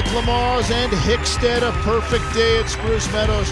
Lamaze and Hickstead. A perfect day at Spruce Meadows.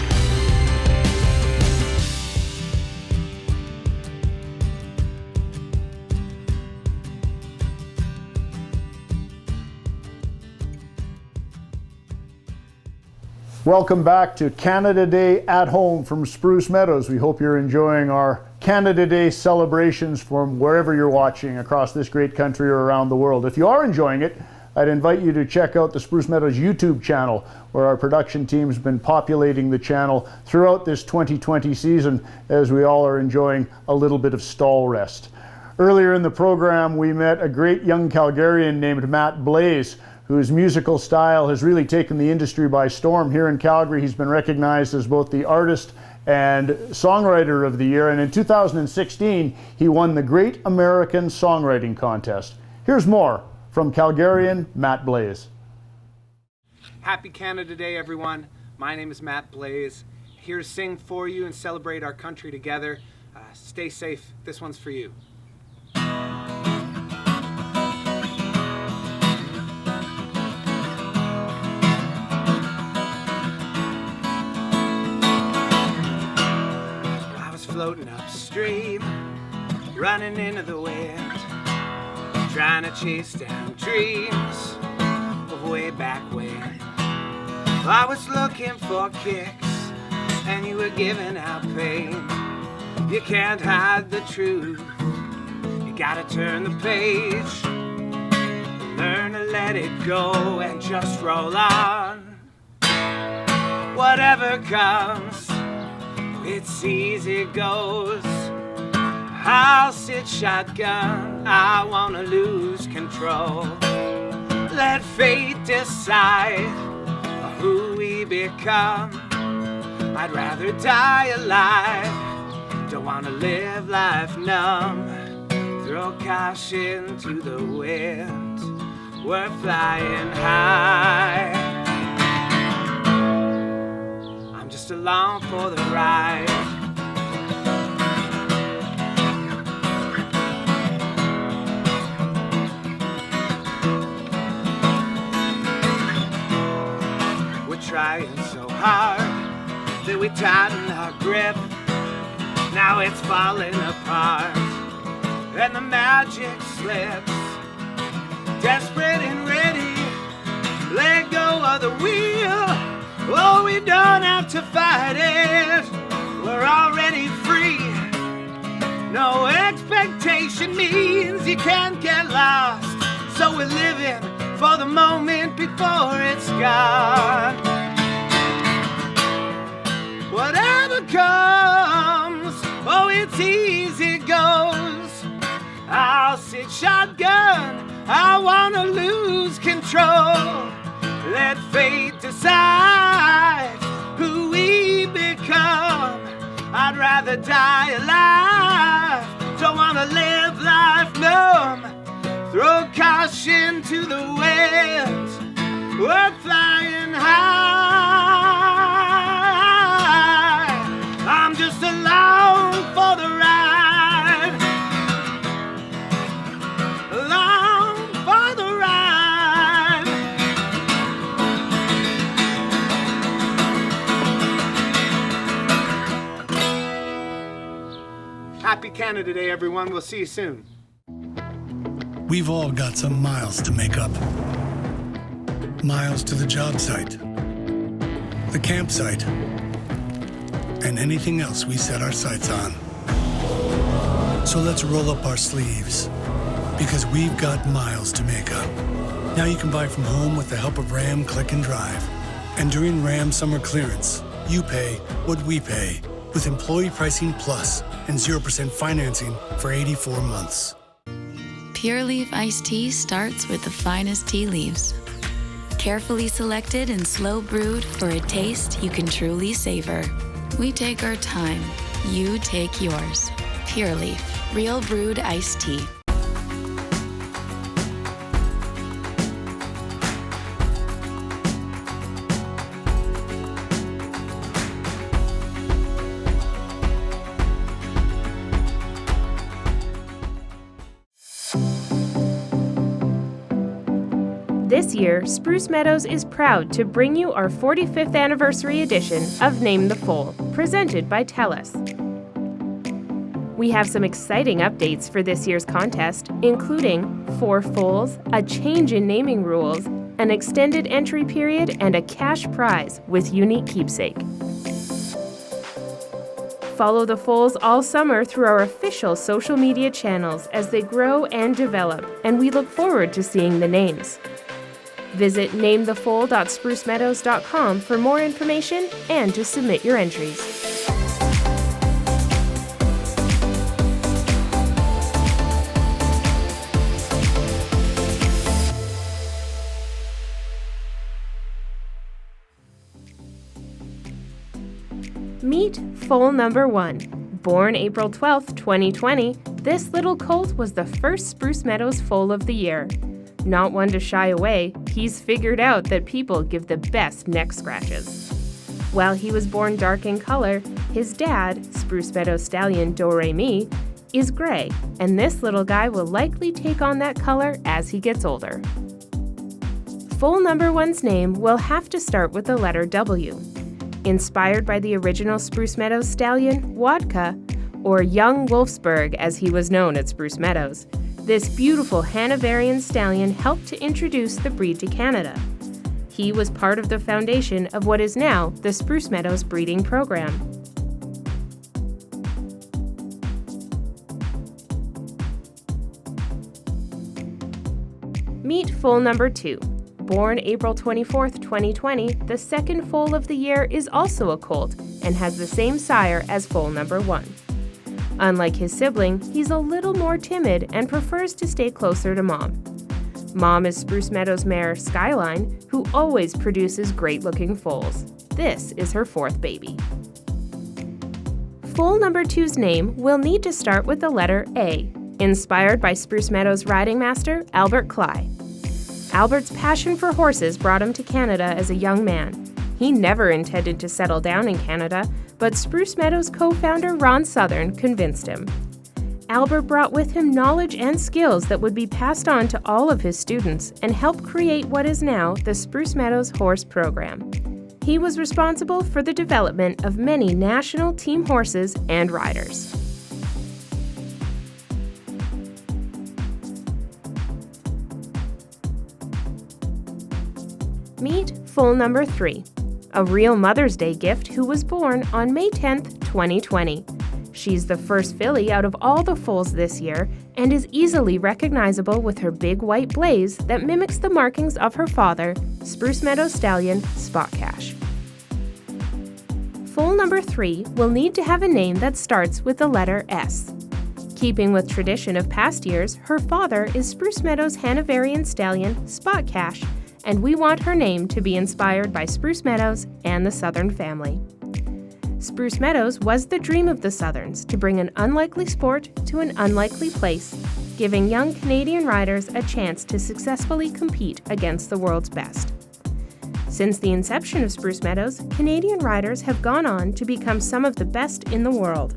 Welcome back to Canada Day at home from Spruce Meadows. We hope you're enjoying our Canada Day celebrations from wherever you're watching across this great country or around the world. If you are enjoying it, I'd invite you to check out the Spruce Meadows YouTube channel, where our production team's been populating the channel throughout this 2020 season as we all are enjoying a little bit of stall rest. Earlier in the program, we met a great young Calgarian named Matt Blaze, whose musical style has really taken the industry by storm. Here in Calgary, he's been recognized as both the Artist and Songwriter of the Year, and in 2016, he won the Great American Songwriting Contest. Here's more from Calgarian Matt Blaze. Happy Canada Day, everyone. My name is Matt Blaze, here to sing for you and celebrate our country together. Stay safe. This one's for you. Floating upstream, running into the wind, trying to chase down dreams of way back when. I was looking for kicks, and you were giving out pain. You can't hide the truth, you gotta turn the page, learn to let it go and just roll on. Whatever comes, it's easy goes. I'll sit shotgun, I wanna lose control. Let fate decide who we become. I'd rather die alive, don't wanna live life numb. Throw caution to the wind, we're flying high. Just along for the ride. We're trying so hard that we tighten our grip. Now it's falling apart and the magic slips. Desperate and ready, let go of the wheel. Oh, we don't have to fight it, we're already free. No expectation means you can't get lost, so we're living for the moment before it's gone. Whatever comes, oh, it's easy goes. I'll sit shotgun, I wanna lose control. Let fate decide who we become. I'd rather die alive, don't wanna live life numb. Throw caution to the wind, we're flying high. I'm just along for the ride, along for the ride. Happy Canada Day, everyone. We'll see you soon. We've all got some miles to make up. Miles to the job site, the campsite, and anything else we set our sights on. So let's roll up our sleeves, because we've got miles to make up. Now you can buy from home with the help of Ram Click and Drive. And during Ram Summer Clearance, you pay what we pay, with employee pricing plus and 0% financing for 84 months. Pure Leaf iced tea starts with the finest tea leaves. Carefully selected and slow brewed for a taste you can truly savor. We take our time, you take yours. Pure Leaf, real brewed iced tea. This This year, Spruce Meadows is proud to bring you our 45th anniversary edition of Name the Foal, presented by TELUS. We have some exciting updates for this year's contest, including 4 foals, a change in naming rules, an extended entry period, and a cash prize with unique keepsake. Follow the foals all summer through our official social media channels as they grow and develop, and we look forward to seeing the names. Visit namethefoal.sprucemeadows.com for more information and to submit your entries. Meet foal number 1. Born April 12, 2020, this little colt was the first Spruce Meadows foal of the year. Not one to shy away, he's figured out that people give the best neck scratches. While he was born dark in color, his dad, Spruce Meadows stallion Do-Re-Mi, is gray, and this little guy will likely take on that color as he gets older. Foal number 1's name will have to start with the letter W. Inspired by the original Spruce Meadows stallion, Wodka, or Young Wolfsburg as he was known at Spruce Meadows, this beautiful Hanoverian stallion helped to introduce the breed to Canada. He was part of the foundation of what is now the Spruce Meadows breeding program. Meet foal number 2. Born April 24, 2020, the second foal of the year is also a colt and has the same sire as foal number 1. Unlike his sibling, he's a little more timid and prefers to stay closer to Mom. Mom is Spruce Meadows mare Skyline, who always produces great-looking foals. This is her 4th baby. Foal number 2's name will need to start with the letter A, inspired by Spruce Meadows riding master Albert Cly. Albert's passion for horses brought him to Canada as a young man. He never intended to settle down in Canada, but Spruce Meadows co-founder Ron Southern convinced him. Albert brought with him knowledge and skills that would be passed on to all of his students and helped create what is now the Spruce Meadows Horse Program. He was responsible for the development of many national team horses and riders. Meet foal number 3, a real Mother's Day gift who was born on May 10th, 2020. She's the first filly out of all the foals this year and is easily recognizable with her big white blaze that mimics the markings of her father, Spruce Meadows stallion Spot Cash. Foal number 3 will need to have a name that starts with the letter S. Keeping with tradition of past years, her father is Spruce Meadows Hanoverian stallion Spot Cash, and we want her name to be inspired by Spruce Meadows and the Southern family. Spruce Meadows was the dream of the Southerns to bring an unlikely sport to an unlikely place, giving young Canadian riders a chance to successfully compete against the world's best. Since the inception of Spruce Meadows, Canadian riders have gone on to become some of the best in the world.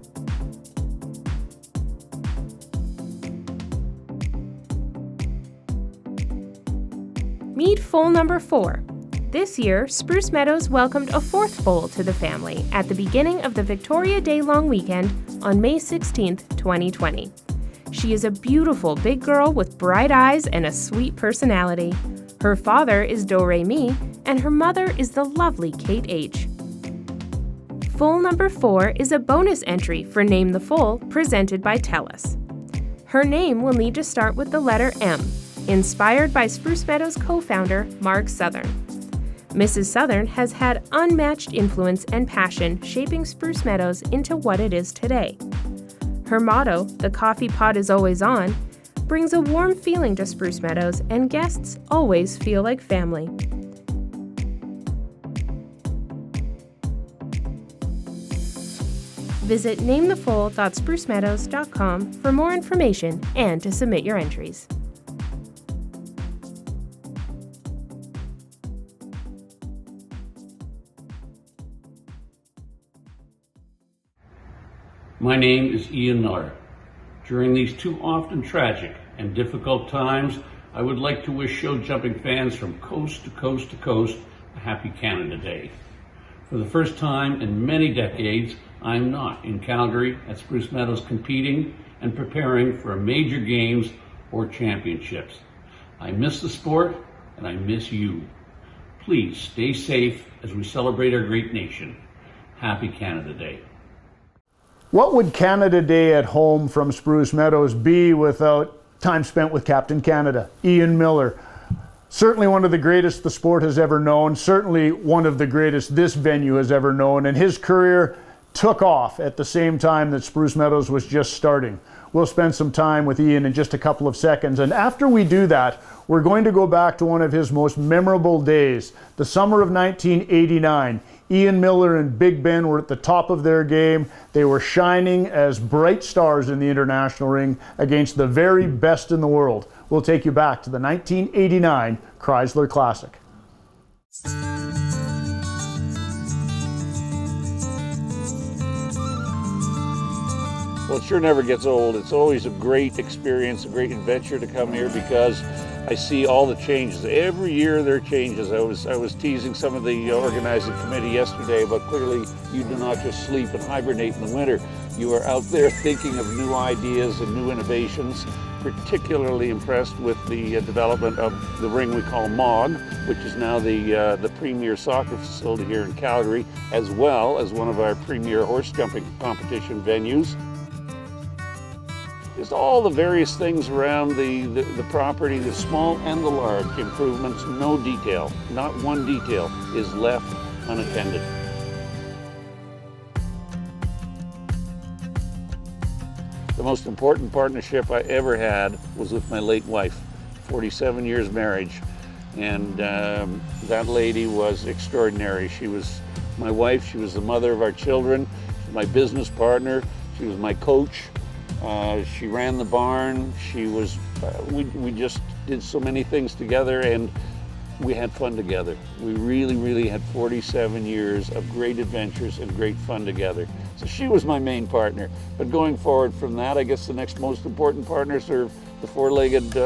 Meet foal number 4. This year, Spruce Meadows welcomed a 4th foal to the family at the beginning of the Victoria Day long weekend on May 16, 2020. She is a beautiful big girl with bright eyes and a sweet personality. Her father is Do-Re-Mi, and her mother is the lovely Kate H. Foal number 4 is a bonus entry for Name the Foal, presented by TELUS. Her name will need to start with the letter M, inspired by Spruce Meadows co-founder Mark Southern. Mrs. Southern has had unmatched influence and passion shaping Spruce Meadows into what it is today. Her motto, "The coffee pot is always on," brings a warm feeling to Spruce Meadows, and guests always feel like family. Visit namethefoal.sprucemeadows.com for more information and to submit your entries. My name is Ian Millar. During these too often tragic and difficult times, I would like to wish show jumping fans from coast to coast to coast a happy Canada Day. For the first time in many decades, I'm not in Calgary at Spruce Meadows competing and preparing for major games or championships. I miss the sport and I miss you. Please stay safe as we celebrate our great nation. Happy Canada Day. What would Canada Day at home from Spruce Meadows be without time spent with Captain Canada, Ian Millar? Certainly one of the greatest the sport has ever known, certainly one of the greatest this venue has ever known, and his career took off at the same time that Spruce Meadows was just starting. We'll spend some time with Ian in just a couple of seconds, and after we do that, we're going to go back to one of his most memorable days, the summer of 1989. Ian Millar and Big Ben were at the top of their game. They were shining as bright stars in the international ring against the very best in the world. We'll take you back to the 1989 Chrysler Classic. Well, it sure never gets old. It's always a great experience, a great adventure to come here because I see all the changes. Every year there are changes. I was teasing some of the organizing committee yesterday, but clearly you do not just sleep and hibernate in the winter. You are out there thinking of new ideas and new innovations. Particularly impressed with the development of the ring we call MOG, which is now the premier soccer facility here in Calgary, as well as one of our premier horse jumping competition venues. Just all the various things around the property, the small and the large improvements, no detail, not one detail is left unattended. The most important partnership I ever had was with my late wife, 47 years marriage, and that lady was extraordinary. She was my wife, she was the mother of our children, she was my business partner, she was my coach. She ran the barn. She was, we just did so many things together and we had fun together. We really had 47 years of great adventures and great fun together. So she was my main partner. But going forward from that, I guess the next most important partners are the four-legged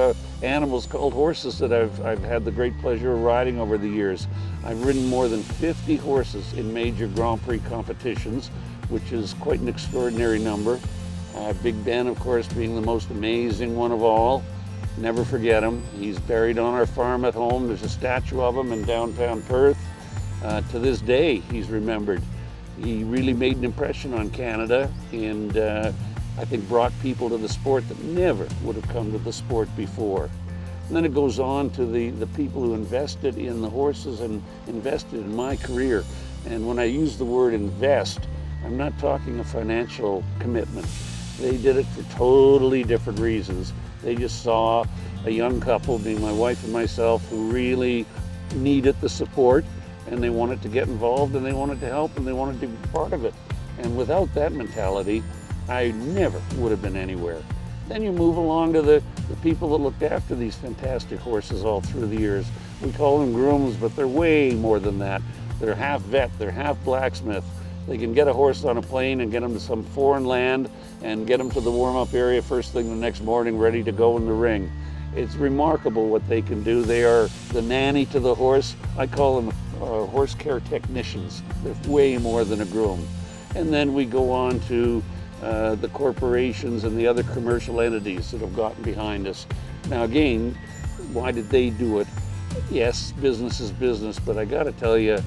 animals called horses that I've had the great pleasure of riding over the years. I've ridden more than 50 horses in major Grand Prix competitions, which is quite an extraordinary number. Big Ben, of course, being the most amazing one of all. Never forget him. He's buried on our farm at home. There's a statue of him in downtown Perth. To this day, he's remembered. He really made an impression on Canada and I think brought people to the sport that never would have come to the sport before. And then it goes on to the people who invested in the horses and invested in my career. And when I use the word invest, I'm not talking a financial commitment. They did it for totally different reasons. They just saw a young couple, being my wife and myself, who really needed the support and they wanted to get involved and they wanted to help and they wanted to be part of it. And without that mentality, I never would have been anywhere. Then you move along to the people that looked after these fantastic horses all through the years. We call them grooms, but they're way more than that. They're half vet, they're half blacksmith. They can get a horse on a plane and get him to some foreign land and get him to the warm-up area first thing the next morning, ready to go in the ring. It's remarkable what they can do. They are the nanny to the horse. I call them horse care technicians. They're way more than a groom. And then we go on to the corporations and the other commercial entities that have gotten behind us. Now again, why did they do it? Yes, business is business, but I gotta tell you,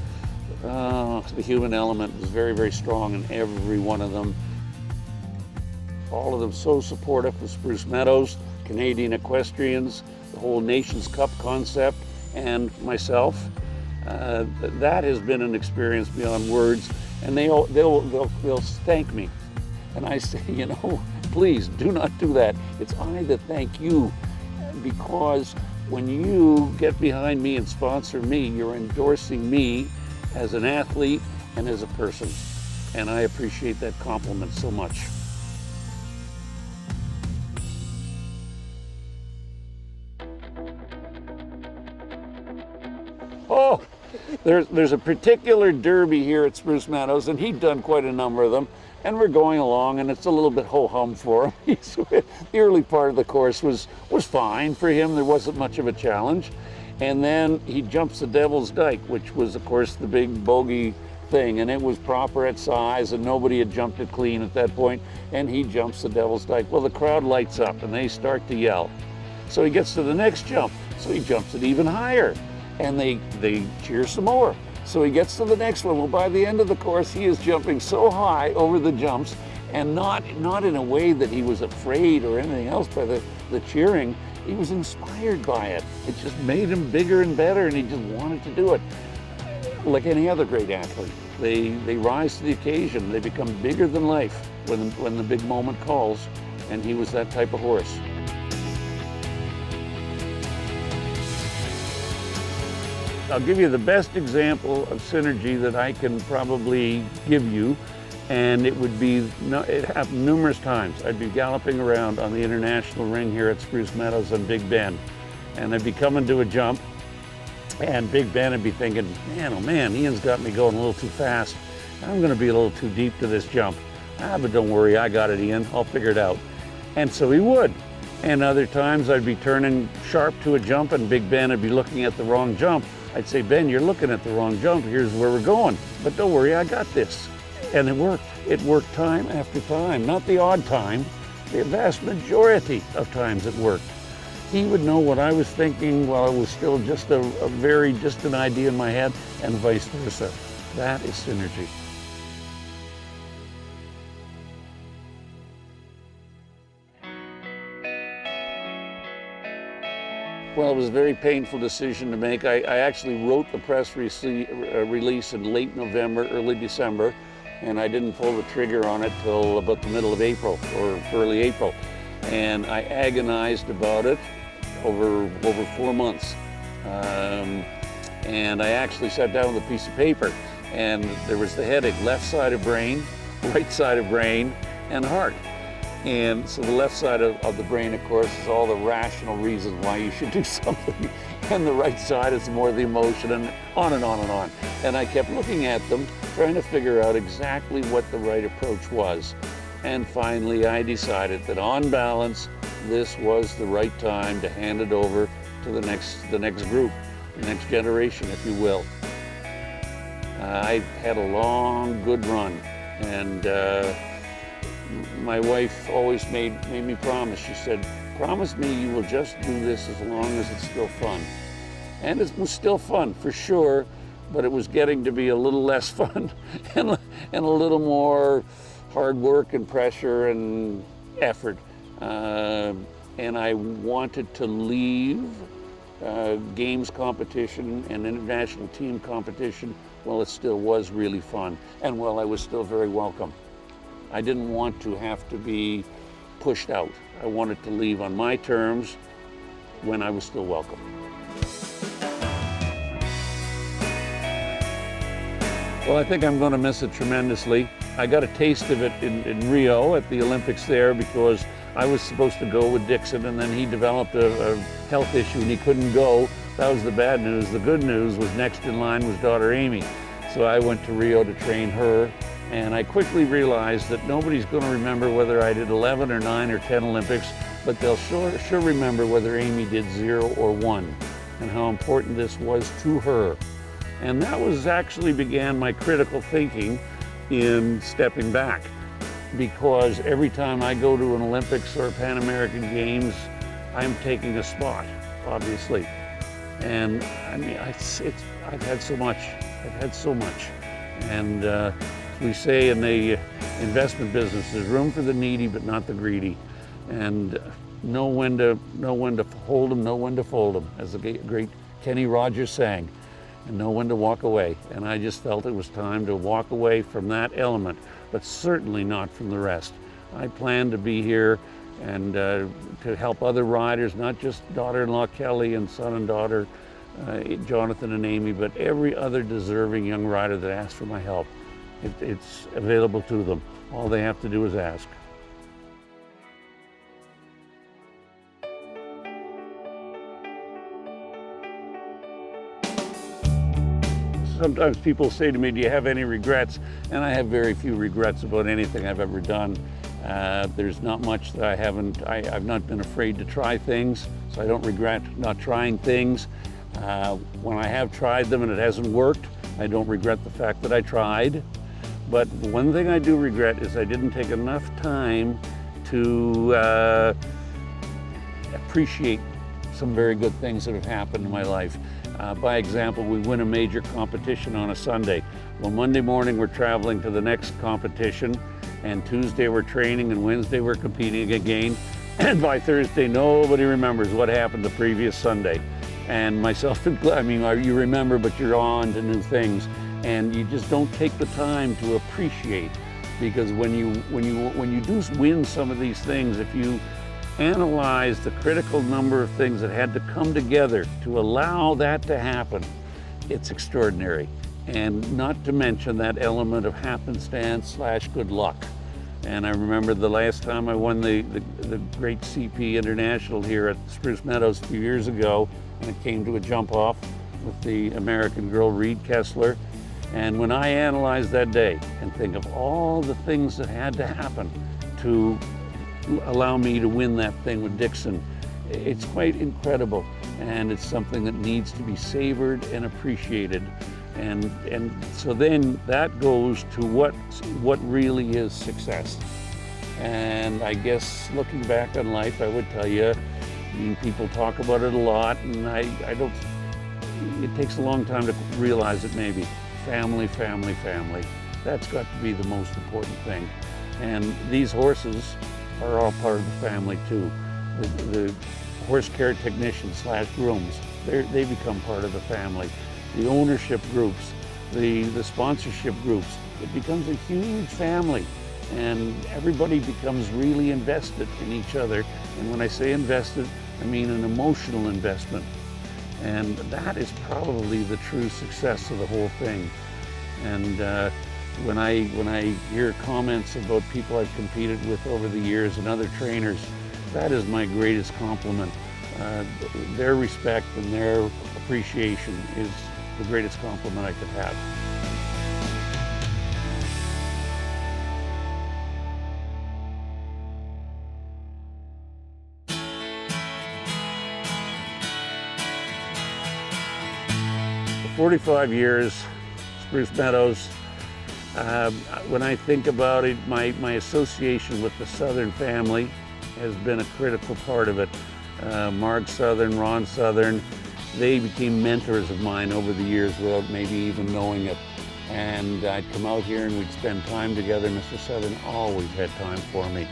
the human element is very strong in every one of them. All of them so supportive of Spruce Meadows, Canadian equestrians, the whole Nations Cup concept, and myself. That has been an experience beyond words, and they'll thank me. And I say, you know, please do not do that. It's I that thank you, because when you get behind me and sponsor me, you're endorsing me as an athlete and as a person. And I appreciate that compliment so much. Oh, There's a particular derby here at Spruce Meadows, and he'd done quite a number of them, and we're going along, and it's a little bit ho-hum for him. The early part of the course was fine for him. There wasn't much of a challenge. And then he jumps the Devil's Dyke, which was, of course, the big bogey thing, and it was proper at size, and nobody had jumped it clean at that point, and he jumps the Devil's Dyke. Well, the crowd lights up, and they start to yell. So he gets to the next jump, so he jumps it even higher, and they cheer some more. So he gets to the next one. Well, by the end of the course, he is jumping so high over the jumps, and not in a way that he was afraid or anything else by the cheering. He was inspired by it. It just made him bigger and better, and he just wanted to do it. Like any other great athlete, they rise to the occasion. They become bigger than life when the big moment calls, and he was that type of horse. I'll give you the best example of synergy that I can probably give you, and it happened numerous times. I'd be galloping around on the international ring here at Spruce Meadows on Big Bend, and I'd be coming to a jump, and Big Ben would be thinking, man, oh man, Ian's got me going a little too fast. I'm going to be a little too deep to this jump. But don't worry, I got it, Ian. I'll figure it out. And so he would. And other times I'd be turning sharp to a jump, and Big Ben would be looking at the wrong jump. I'd say, Ben, you're looking at the wrong jump. Here's where we're going. But don't worry, I got this. And it worked. It worked time after time. Not the odd time. The vast majority of times it worked. He would know what I was thinking while it was still just a very distant idea in my head, and vice versa. That is synergy. Well, it was a very painful decision to make. I actually wrote the press release in late November, early December, and I didn't pull the trigger on it till about the middle of April or early April. And I agonized about it over 4 months. And I actually sat down with a piece of paper, and there was the headache: left side of brain, right side of brain, and heart. And so the left side of the brain, of course, is all the rational reasons why you should do something. And the right side is more the emotion, and on and on and on. And I kept looking at them, trying to figure out exactly what the right approach was. And finally, I decided that on balance, this was the right time to hand it over to the next group, the next generation, if you will. I had a long, good run, and my wife always made me promise. She said, promise me you will just do this as long as it's still fun. And it was still fun, for sure, but it was getting to be a little less fun and a little more hard work and pressure and effort. And I wanted to leave games competition and international team competition while it still was really fun and while I was still very welcome. I didn't want to have to be pushed out. I wanted to leave on my terms when I was still welcome. Well, I think I'm going to miss it tremendously. I got a taste of it in Rio at the Olympics there because I was supposed to go with Dixon, and then he developed a health issue and he couldn't go. That was the bad news. The good news was next in line was daughter Amy. So I went to Rio to train her, and I quickly realized that nobody's going to remember whether I did 11 or 9 or 10 Olympics, but they'll sure remember whether Amy did 0 or 1 and how important this was to her. And that was actually began my critical thinking in stepping back, because every time I go to an Olympics or a Pan American Games, I'm taking a spot, obviously. And I mean, I've had so much. I've had so much. And we say in the investment business, there's room for the needy, but not the greedy. And know when to hold them, know when to fold them, as the great Kenny Rogers sang, and know when to walk away. And I just felt it was time to walk away from that element, but certainly not from the rest. I plan to be here and to help other riders, not just daughter-in-law Kelly and son and daughter Jonathan and Amy, but every other deserving young rider that asks for my help. It's available to them. All they have to do is ask. sometimes people say to me, do you have any regrets? And I have very few regrets about anything I've ever done. There's not much that I've not been afraid to try things, so I don't regret not trying things. When I have tried them and it hasn't worked, I don't regret the fact that I tried. But one thing I do regret is I didn't take enough time to appreciate some very good things that have happened in my life. By example, we win a major competition on a Sunday. Well, Monday morning we're traveling to the next competition, and Tuesday we're training, and Wednesday we're competing again. And by Thursday, nobody remembers what happened the previous Sunday. And myself, I mean, you remember, but you're on to new things. And you just don't take the time to appreciate, because when you do win some of these things, if you analyze the critical number of things that had to come together to allow that to happen, it's extraordinary. And not to mention that element of happenstance / good luck. And I remember the last time I won the great CP International here at Spruce Meadows a few years ago, and it came to a jump off with the American girl Reed Kessler. And when I analyze that day and think of all the things that had to happen to allow me to win that thing with Dixon, it's quite incredible. And it's something that needs to be savored and appreciated. And so then that goes to what really is success. And I guess looking back on life, I would tell you, I mean, people talk about it a lot, and I don't, it takes a long time to realize it maybe. Family, family, family. That's got to be the most important thing. And these horses are all part of the family too. The horse care technicians / grooms, they become part of the family. The ownership groups, the sponsorship groups, it becomes a huge family, and everybody becomes really invested in each other. And when I say invested, I mean an emotional investment. And that is probably the true success of the whole thing. And when I hear comments about people I've competed with over the years and other trainers, that is my greatest compliment. Their respect and their appreciation is the greatest compliment I could have. For 45 years, Spruce Meadows, when I think about it, my association with the Southern family has been a critical part of it. Marg Southern, Ron Southern, they became mentors of mine over the years without maybe even knowing it. And I'd come out here and we'd spend time together. Mr. Southern always had time for me.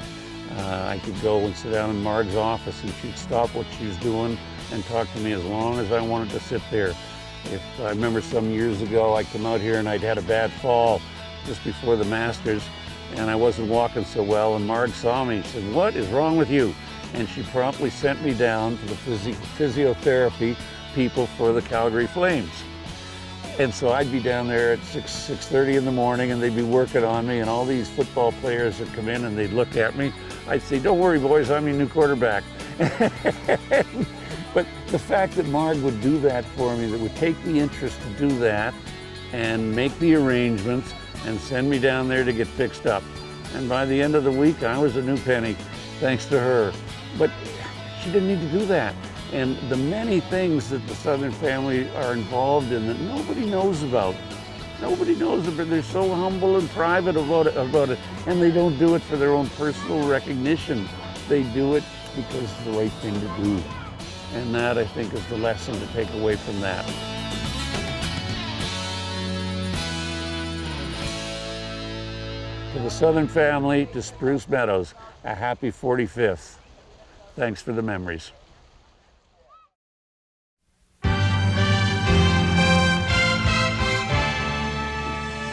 I could go and sit down in Marg's office and she'd stop what she was doing and talk to me as long as I wanted to sit there. If I remember some years ago, I come out here and I'd had a bad fall just before the Masters and I wasn't walking so well, and Marg saw me and said, "What is wrong with you?" And she promptly sent me down to the physiotherapy people for the Calgary Flames. And so I'd be down there at 6:30 in the morning and they'd be working on me, and all these football players would come in and they'd look at me. I'd say, "Don't worry boys, I'm your new quarterback." But the fact that Marg would do that for me, that would take the interest to do that and make the arrangements and send me down there to get fixed up. And by the end of the week, I was a new penny, thanks to her. But she didn't need to do that. And the many things that the Southern family are involved in that nobody knows about. Nobody knows about. They're so humble and private about it. And they don't do it for their own personal recognition. They do it because it's the right thing to do. And that, I think, is the lesson to take away from that. To the Southern family, to Spruce Meadows, a happy 45th. Thanks for the memories.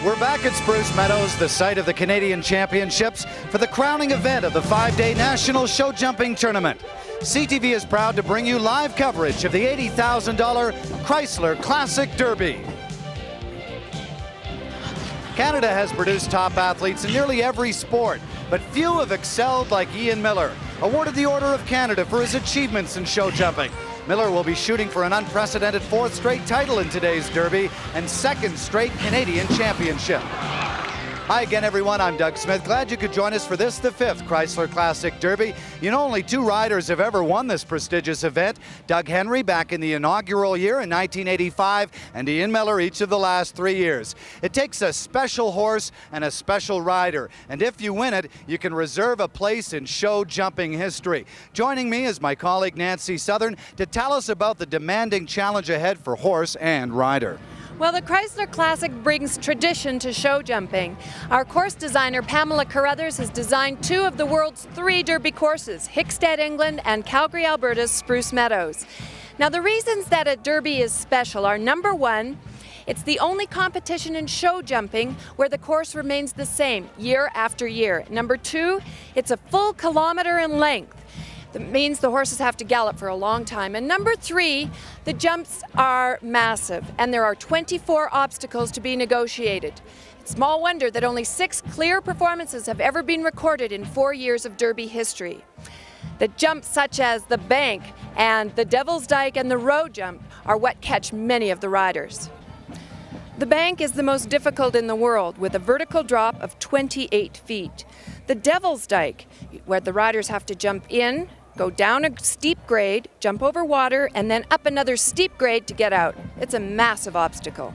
We're back at Spruce Meadows, the site of the Canadian Championships, for the crowning event of the 5-day National Show Jumping Tournament. CTV is proud to bring you live coverage of the $80,000 Chrysler Classic Derby. Canada has produced top athletes in nearly every sport, but few have excelled like Ian Millar, awarded the Order of Canada for his achievements in show jumping. Millar will be shooting for an unprecedented 4th straight title in today's Derby and 2nd straight Canadian championship. Hi again, everyone. I'm Doug Smith. Glad you could join us for this, the 5th Chrysler Classic Derby. You know, only 2 riders have ever won this prestigious event. Doug Henry back in the inaugural year in 1985, and Ian Millar each of the last 3 years. It takes a special horse and a special rider, and if you win it, you can reserve a place in show jumping history. Joining me is my colleague Nancy Southern to tell us about the demanding challenge ahead for horse and rider. Well, the Chrysler Classic brings tradition to show jumping. Our course designer, Pamela Carruthers, has designed 2 of the world's 3 Derby courses, Hickstead, England, and Calgary, Alberta's Spruce Meadows. Now, the reasons that a Derby is special are, number 1, it's the only competition in show jumping where the course remains the same year after year. Number 2, it's a full kilometer in length. That means the horses have to gallop for a long time. And number 3, the jumps are massive, and there are 24 obstacles to be negotiated. It's small wonder that only 6 clear performances have ever been recorded in 4 years of Derby history. The jumps such as the bank and the Devil's Dyke and the road jump are what catch many of the riders. The bank is the most difficult in the world, with a vertical drop of 28 feet. The Devil's Dyke, where the riders have to jump in, go down a steep grade, jump over water, and then up another steep grade to get out. It's a massive obstacle.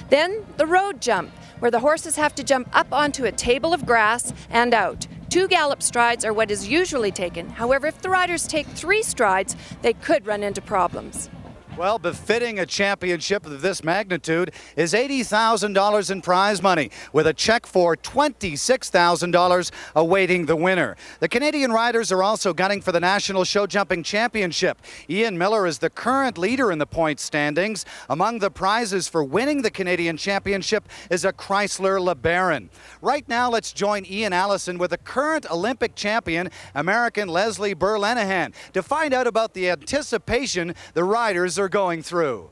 Then the road jump, where the horses have to jump up onto a table of grass and out. 2 gallop strides are what is usually taken. However, if the riders take 3 strides, they could run into problems. Well, befitting a championship of this magnitude is $80,000 in prize money, with a check for $26,000 awaiting the winner. The Canadian riders are also gunning for the National Show Jumping Championship. Ian Millar is the current leader in the point standings. Among the prizes for winning the Canadian Championship is a Chrysler LeBaron. Right now, let's join Ian Allison with the current Olympic champion, American Leslie Burr-Lenehan, to find out about the anticipation the riders are going through.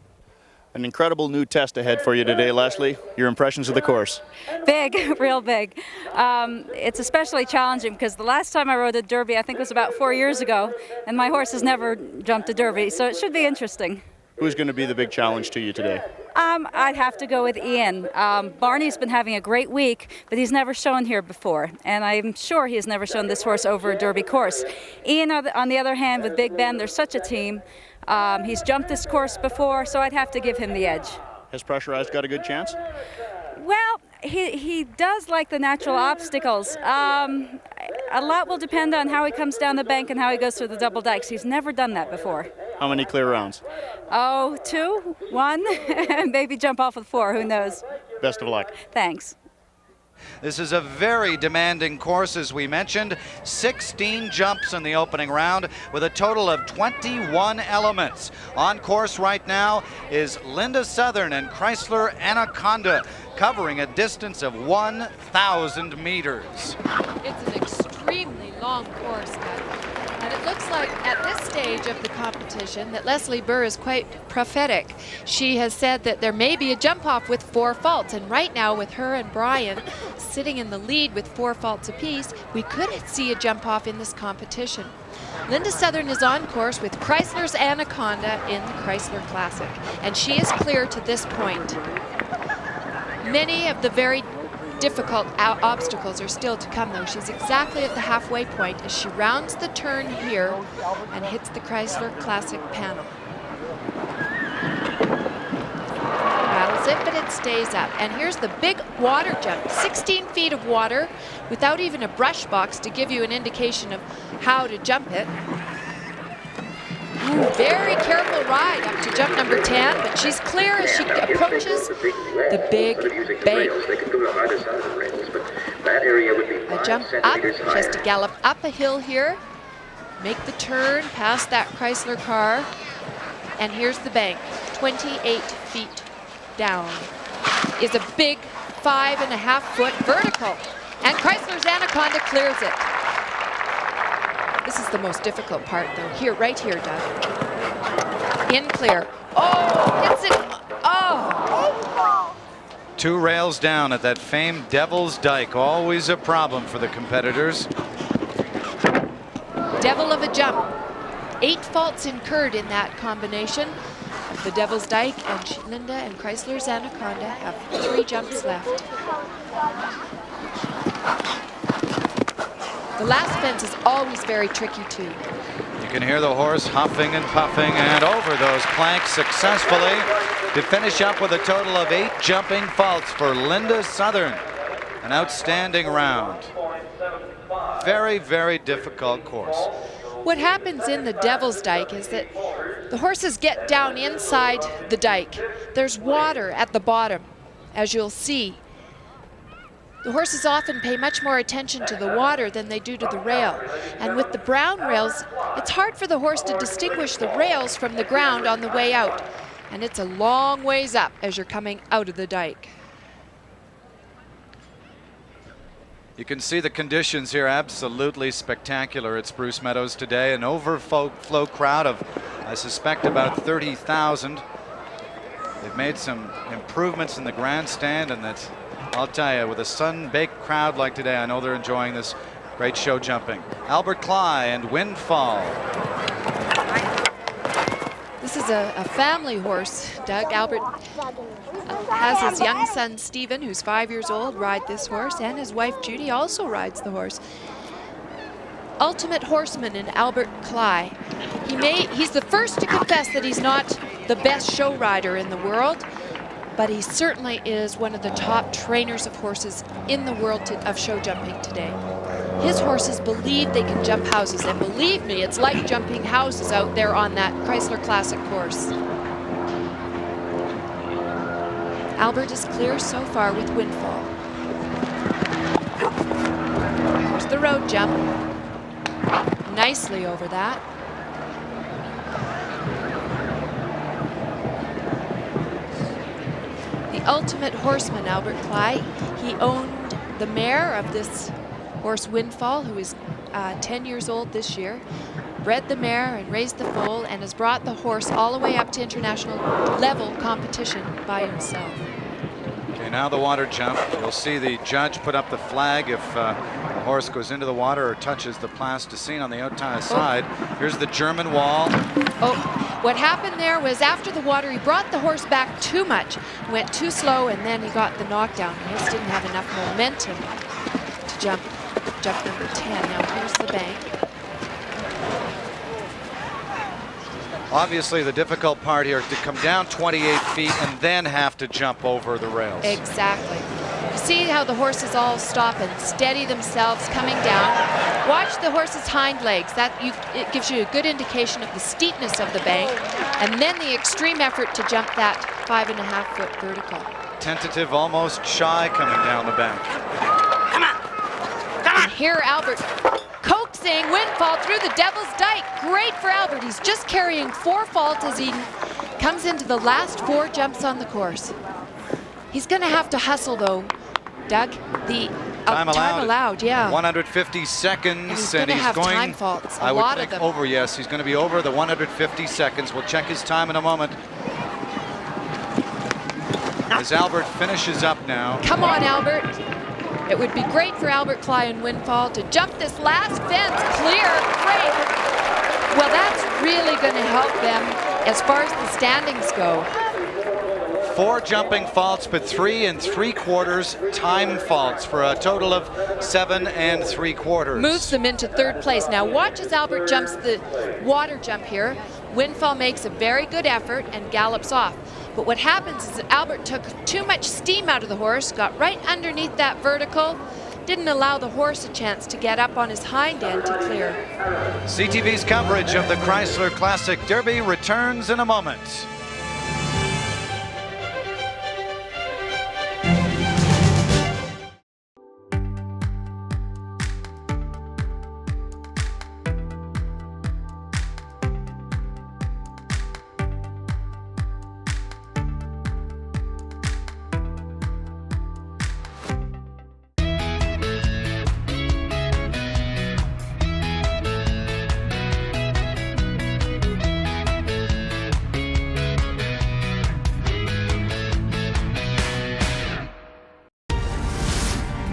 An incredible new test ahead for you today, Leslie. Your impressions of the course? Big, real big. It's especially challenging because the last time I rode a Derby, I think was about 4 years ago, and my horse has never jumped a Derby, so it should be interesting. Who's going to be the big challenge to you today? I'd have to go with Ian. Barney's been having a great week, but he's never shown here before, and I'm sure he has never shown this horse over a Derby course. Ian, on the other hand, with Big Ben, they're such a team. He's jumped this course before, so I'd have to give him the edge. Has Pressurized got a good chance? Well, he does like the natural obstacles. A lot will depend on how he comes down the bank and how he goes through the double dikes. He's never done that before. How many clear rounds? Oh, 2, 1, maybe jump off with 4, who knows. Best of luck. Thanks. This is a very demanding course, as we mentioned. 16 jumps in the opening round with a total of 21 elements. On course right now is Linda Southern and Chrysler Anaconda, covering a distance of 1,000 meters. It's an extremely long course, Doug. And it looks like at this stage of the competition that Leslie Burr is quite prophetic. She has said that there may be a jump off with 4 faults, and right now with her and Brian sitting in the lead with 4 faults apiece, we could see a jump off in this competition. Linda Southern is on course with Chrysler's Anaconda in the Chrysler Classic, and she is clear to this point. Many of the very difficult obstacles are still to come, though. She's exactly at the halfway point as she rounds the turn here and hits the Chrysler Classic panel. Rattles it, but it stays up. And here's the big water jump, 16 feet of water without even a brush box to give you an indication of how to jump it. Very careful ride up to jump number 10, but she's clear as she approaches the big bank. A jump up, she has to gallop up a hill here, make the turn past that Chrysler car, and here's the bank, 28 feet down. Is a big 5.5-foot vertical, and Chrysler's Anaconda clears it. This is the most difficult part, though. Here, right here, Doug. In clear. Oh, hits it. Oh. 2 rails down at that famed Devil's Dyke. Always a problem for the competitors. Devil of a jump. 8 faults incurred in that combination. The Devil's Dyke and Linda and Chrysler's Anaconda have 3 jumps left. The last fence is always very tricky too. You can hear the horse huffing and puffing and over those planks successfully to finish up with a total of 8 jumping faults for Linda Southern. An outstanding round. Very, very difficult course. What happens in the Devil's Dyke is that the horses get down inside the dike. There's water at the bottom, as you'll see. The horses often pay much more attention to the water than they do to the rail. And with the brown rails, it's hard for the horse to distinguish the rails from the ground on the way out. And it's a long ways up as you're coming out of the dike. You can see the conditions here, absolutely spectacular at Spruce Meadows today. An overflow crowd of, I suspect, about 30,000. They've made some improvements in the grandstand, and that's, I'll tell you, with a sun-baked crowd like today, I know they're enjoying this great show jumping. Albert Cly and Windfall. This is a family horse, Doug. Albert has his young son, Stephen, who's 5 years old, ride this horse, and his wife, Judy, also rides the horse. Ultimate horseman in Albert Cly. He's the first to confess that he's not the best show rider in the world, but he certainly is one of the top trainers of horses in the world of show jumping today. His horses believe they can jump houses, and believe me, it's like jumping houses out there on that Chrysler Classic course. Albert is clear so far with Windfall. Here's the road jump. Nicely over that. The ultimate horseman, Albert Cly. He owned the mare of this horse, Windfall, who is 10 years old this year. Bred the mare and raised the foal, and has brought the horse all the way up to international level competition by himself. Okay, now the water jump. You'll see the judge put up the flag if the horse goes into the water or touches the plasticine on the outside side. Here's the German wall. Oh, what happened there was after the water, he brought the horse back too much, went too slow, and then he got the knockdown. The horse didn't have enough momentum to jump number 10. Now here's the bank. Obviously, the difficult part here is to come down 28 feet and then have to jump over the rails. Exactly. You see how the horses all stop and steady themselves coming down. Watch the horse's hind legs. It gives you a good indication of the steepness of the bank, and then the extreme effort to jump that 5.5-foot vertical. Tentative, almost shy coming down the bank. Come on. And here Albert coaxing Windfall through the Devil's Dyke. Great for Albert. He's just carrying 4 faults as he comes into the last 4 jumps on the course. He's going to have to hustle though, Doug. The time allowed, yeah. 150 seconds, and he's going time faults. I would think over. Yes, he's going to be over the 150 seconds. We'll check his time in a moment. As Albert finishes up now. Come on, Albert. It would be great for Albert Cly and Windfall to jump this last fence clear. Great. Well, that's really going to help them as far as the standings go. 4 jumping faults, but 3 3/4 time faults for a total of 7 3/4. Moves them into 3rd place. Now watch as Albert jumps the water jump here. Windfall makes a very good effort and gallops off. But what happens is that Albert took too much steam out of the horse, got right underneath that vertical, didn't allow the horse a chance to get up on his hind end to clear. CTV's coverage of the Chrysler Classic Derby returns in a moment.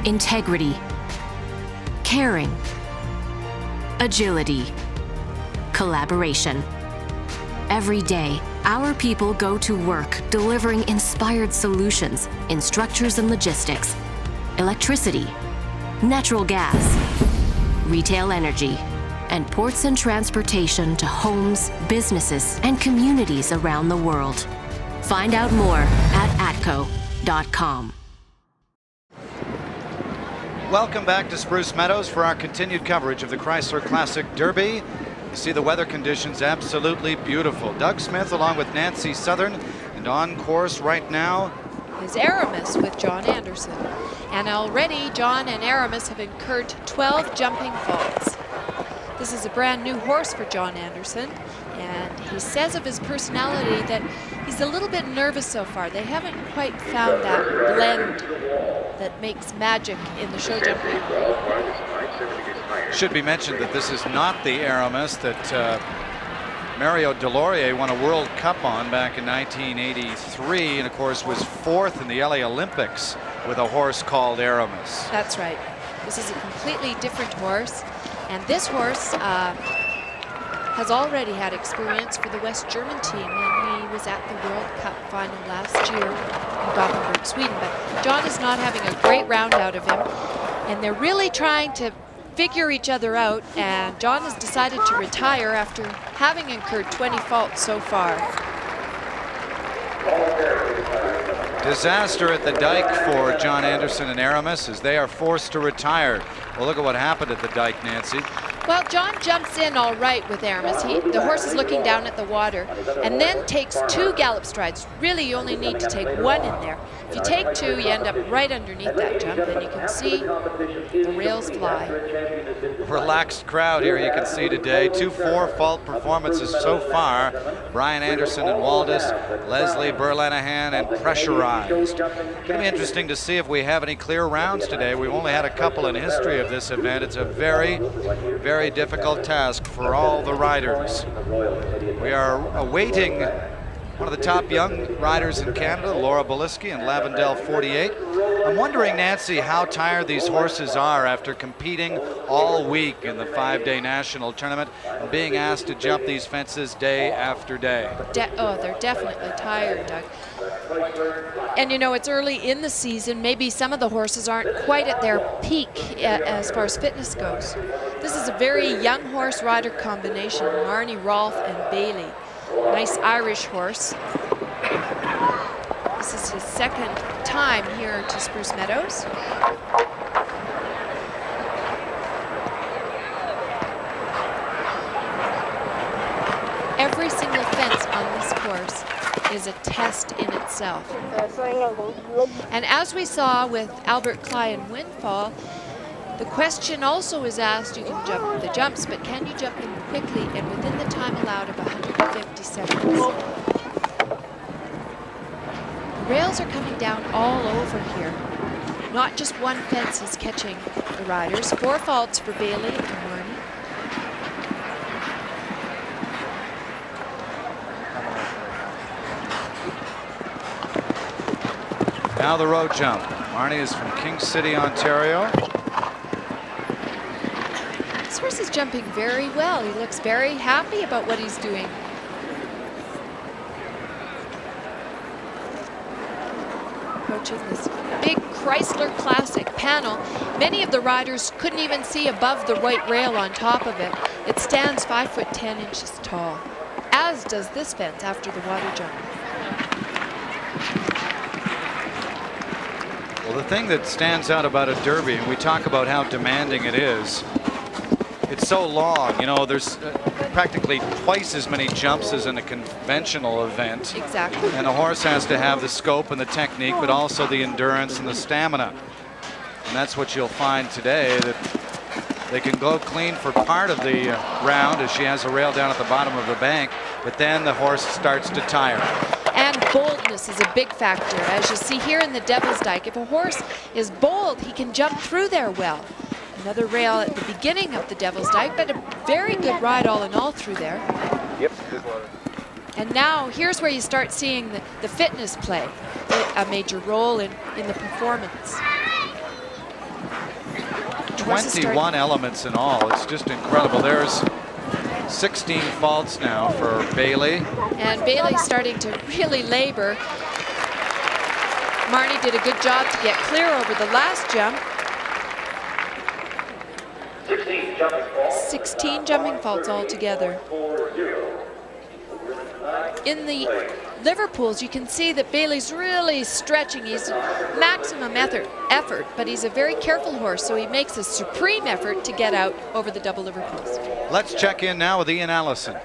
Integrity, caring, agility, collaboration. Every day, our people go to work delivering inspired solutions in structures and logistics, electricity, natural gas, retail energy, and ports and transportation to homes, businesses, and communities around the world. Find out more at atco.com. Welcome back to Spruce Meadows for our continued coverage of the Chrysler Classic Derby. You see the weather conditions absolutely beautiful. Doug Smith along with Nancy Southern, and on course right now is Aramis with John Anderson. And already John and Aramis have incurred 12 jumping faults. This is a brand new horse for John Anderson, and he says of his personality that he's a little bit nervous so far. They haven't quite found that blend that makes magic in the show jumping. Should be mentioned that this is not the Aramis that Mario Delorier won a World Cup on back in 1983, and of course was 4th in the LA Olympics with a horse called Aramis. That's right. This is a completely different horse, and this horse has already had experience for the West German team, and he was at the World Cup final last year in Gothenburg, Sweden. But John is not having a great round out of him, and they're really trying to figure each other out, and John has decided to retire after having incurred 20 faults so far. Disaster at the dike for John Anderson and Aramis as they are forced to retire. Well, look at what happened at the dike, Nancy. Well, John jumps in all right with Aramis. The horse is looking down at the water and then takes 2 gallop strides. Really, you only need to take 1 in there. If you take 2, you end up right underneath that jump, and you can see the rails fly. Relaxed crowd here you can see today. 2 4-fault performances so far. Brian Anderson and Waldis, Leslie Berlanahan, and Pressurized. It's going to be interesting to see if we have any clear rounds today. We've only had a couple in history of this event. It's a very, very difficult task for all the riders. We are awaiting one of the top young riders in Canada, Laura Beliski and Lavendell 48. I'm wondering, Nancy, how tired these horses are after competing all week in the 5-day national tournament and being asked to jump these fences day after day. Oh, they're definitely tired, Doug. And you know, it's early in the season. Maybe some of the horses aren't quite at their peak as far as fitness goes. This is a very young horse-rider combination, Marnie Rolfe and Bailey. Nice Irish horse. This is his 2nd time here to Spruce Meadows. Every single fence on this course is a test in itself. And as we saw with Albert Cly and Windfall, the question also is asked, you can jump the jumps, but can you jump them quickly and within the time allowed of 150 seconds? The rails are coming down all over here. Not just one fence is catching the riders. 4 faults for Bailey and Marnie. Now the road jump. Marnie is from King City, Ontario. This horse is jumping very well. He looks very happy about what he's doing. Approaching this big Chrysler Classic panel. Many of the riders couldn't even see above the white rail on top of it. It stands 5 foot 10 inches tall, as does this fence after the water jump. Well, the thing that stands out about a derby, and we talk about how demanding it is, it's so long. You know, there's practically twice as many jumps as in a conventional event. Exactly. And a horse has to have the scope and the technique, but also the endurance and the stamina. And that's what you'll find today, that they can go clean for part of the round as she has a rail down at the bottom of the bank, but then the horse starts to tire. And boldness is a big factor. As you see here in the Devil's Dyke, if a horse is bold, he can jump through there well. Another rail at the beginning of the Devil's Dyke, but a very good ride all in all through there. Yep. And now here's where you start seeing the fitness play a major role in the performance. 21 elements in all. It's just incredible. There's 16 faults now for Bailey. And Bailey's starting to really labor. Marnie did a good job to get clear over the last jump. 16 jumping faults altogether. In the Liverpools, you can see that Bailey's really stretching. He's maximum effort, but he's a very careful horse, so he makes a supreme effort to get out over the double Liverpools. Let's check in now with Ian Allison.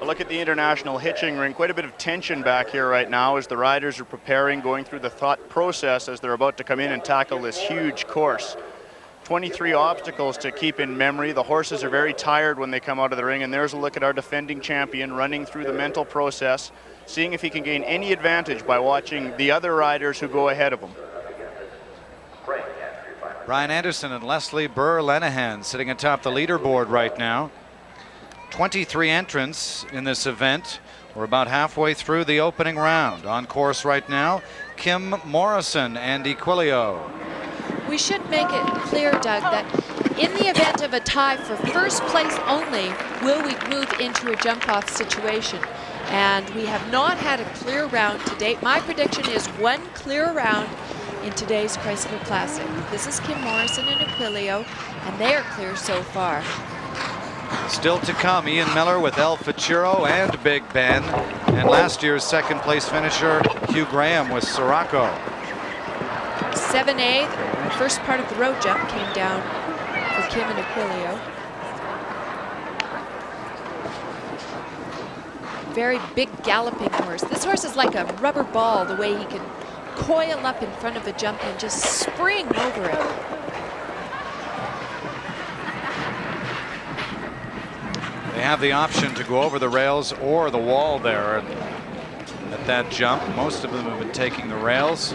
A look at the international hitching ring. Quite a bit of tension back here right now as the riders are preparing, going through the thought process as they're about to come in and tackle this huge course. 23 obstacles to keep in memory. The horses are very tired when they come out of the ring, and there's a look at our defending champion running through the mental process, seeing if he can gain any advantage by watching the other riders who go ahead of him. Brian Anderson and Leslie Burr-Lenehan sitting atop the leaderboard right now. 23 entrants in this event. We're about halfway through the opening round. On course right now, Kim Morrison and Equilio. We should make it clear, Doug, that in the event of a tie for first place only, will we move into a jump-off situation. And we have not had a clear round to date. My prediction is one clear round in today's Chrysler Classic. This is Kim Morrison and Equilio, and they are clear so far. Still to come, Ian Millar with El Futuro and Big Ben, and last year's second place finisher, Hugh Graham with Sirocco. 7A, the first part of the road jump came down for Kim and Equilio. Very big galloping horse. This horse is like a rubber ball, the way he can coil up in front of a jump and just spring over it. They have the option to go over the rails or the wall there at that jump. Most of them have been taking the rails.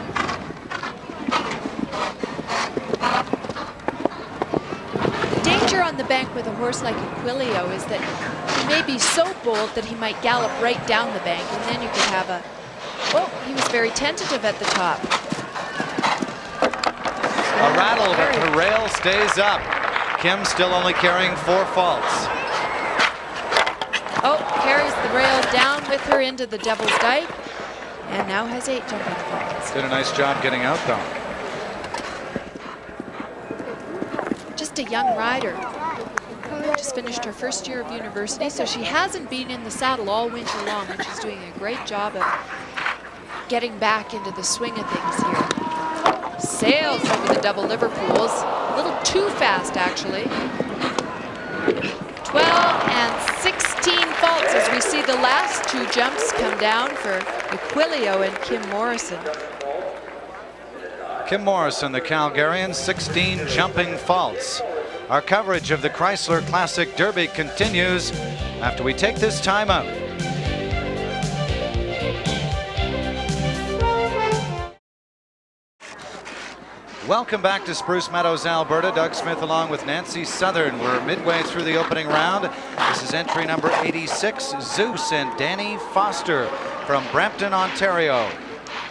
On the bank with a horse like Equilio is that he may be so bold that he might gallop right down the bank, and then you could have a, well, he was very tentative at the top. A rattle, but the rail stays up. Kim still only carrying 4 faults. Oh, carries the rail down with her into the Devil's Dyke, and now has 8 jumping faults. Did a nice job getting out though. Just a young rider. Just finished her first year of university, so she hasn't been in the saddle all winter long, and she's doing a great job of getting back into the swing of things here. Sails over the double Liverpools, a little too fast actually. 12 and 16 faults as we see the last 2 jumps come down for Equilio and Kim Morrison. Kim Morrison, the Calgarian, 16 jumping faults. Our coverage of the Chrysler Classic Derby continues after we take this time out. Welcome back to Spruce Meadows, Alberta. Doug Smith along with Nancy Southern. We're midway through the opening round. This is entry number 86, Zeus and Danny Foster from Brampton, Ontario.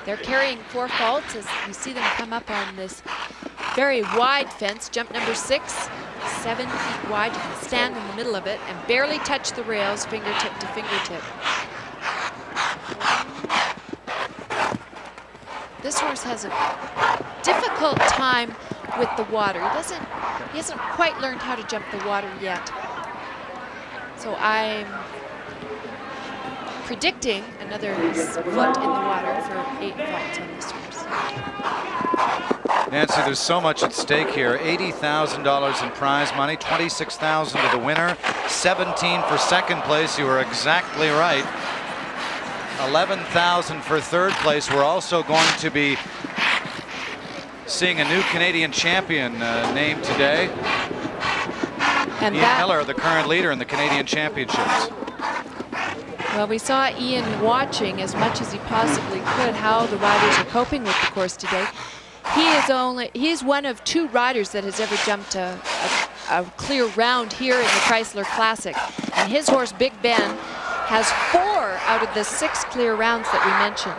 They're carrying 4 faults as you see them come up on this very wide fence. Jump number 6, 7 feet wide. You can stand in the middle of it and barely touch the rails, fingertip to fingertip. This horse has a difficult time with the water. He hasn't quite learned how to jump the water yet. So I'm predicting another foot in the water for 8 faults on this horse. Nancy, there's so much at stake here. $80,000 in prize money, $26,000 to the winner, 17 for second place. You were exactly right. 11,000 for third place. We're also going to be seeing a new Canadian champion named today. And Ian Millar, the current leader in the Canadian Championships. Well, we saw Ian watching as much as he possibly could how the riders are coping with the course today. He's one of 2 riders that has ever jumped a clear round here in the Chrysler Classic. And his horse, Big Ben, has 4 out of the 6 clear rounds that we mentioned.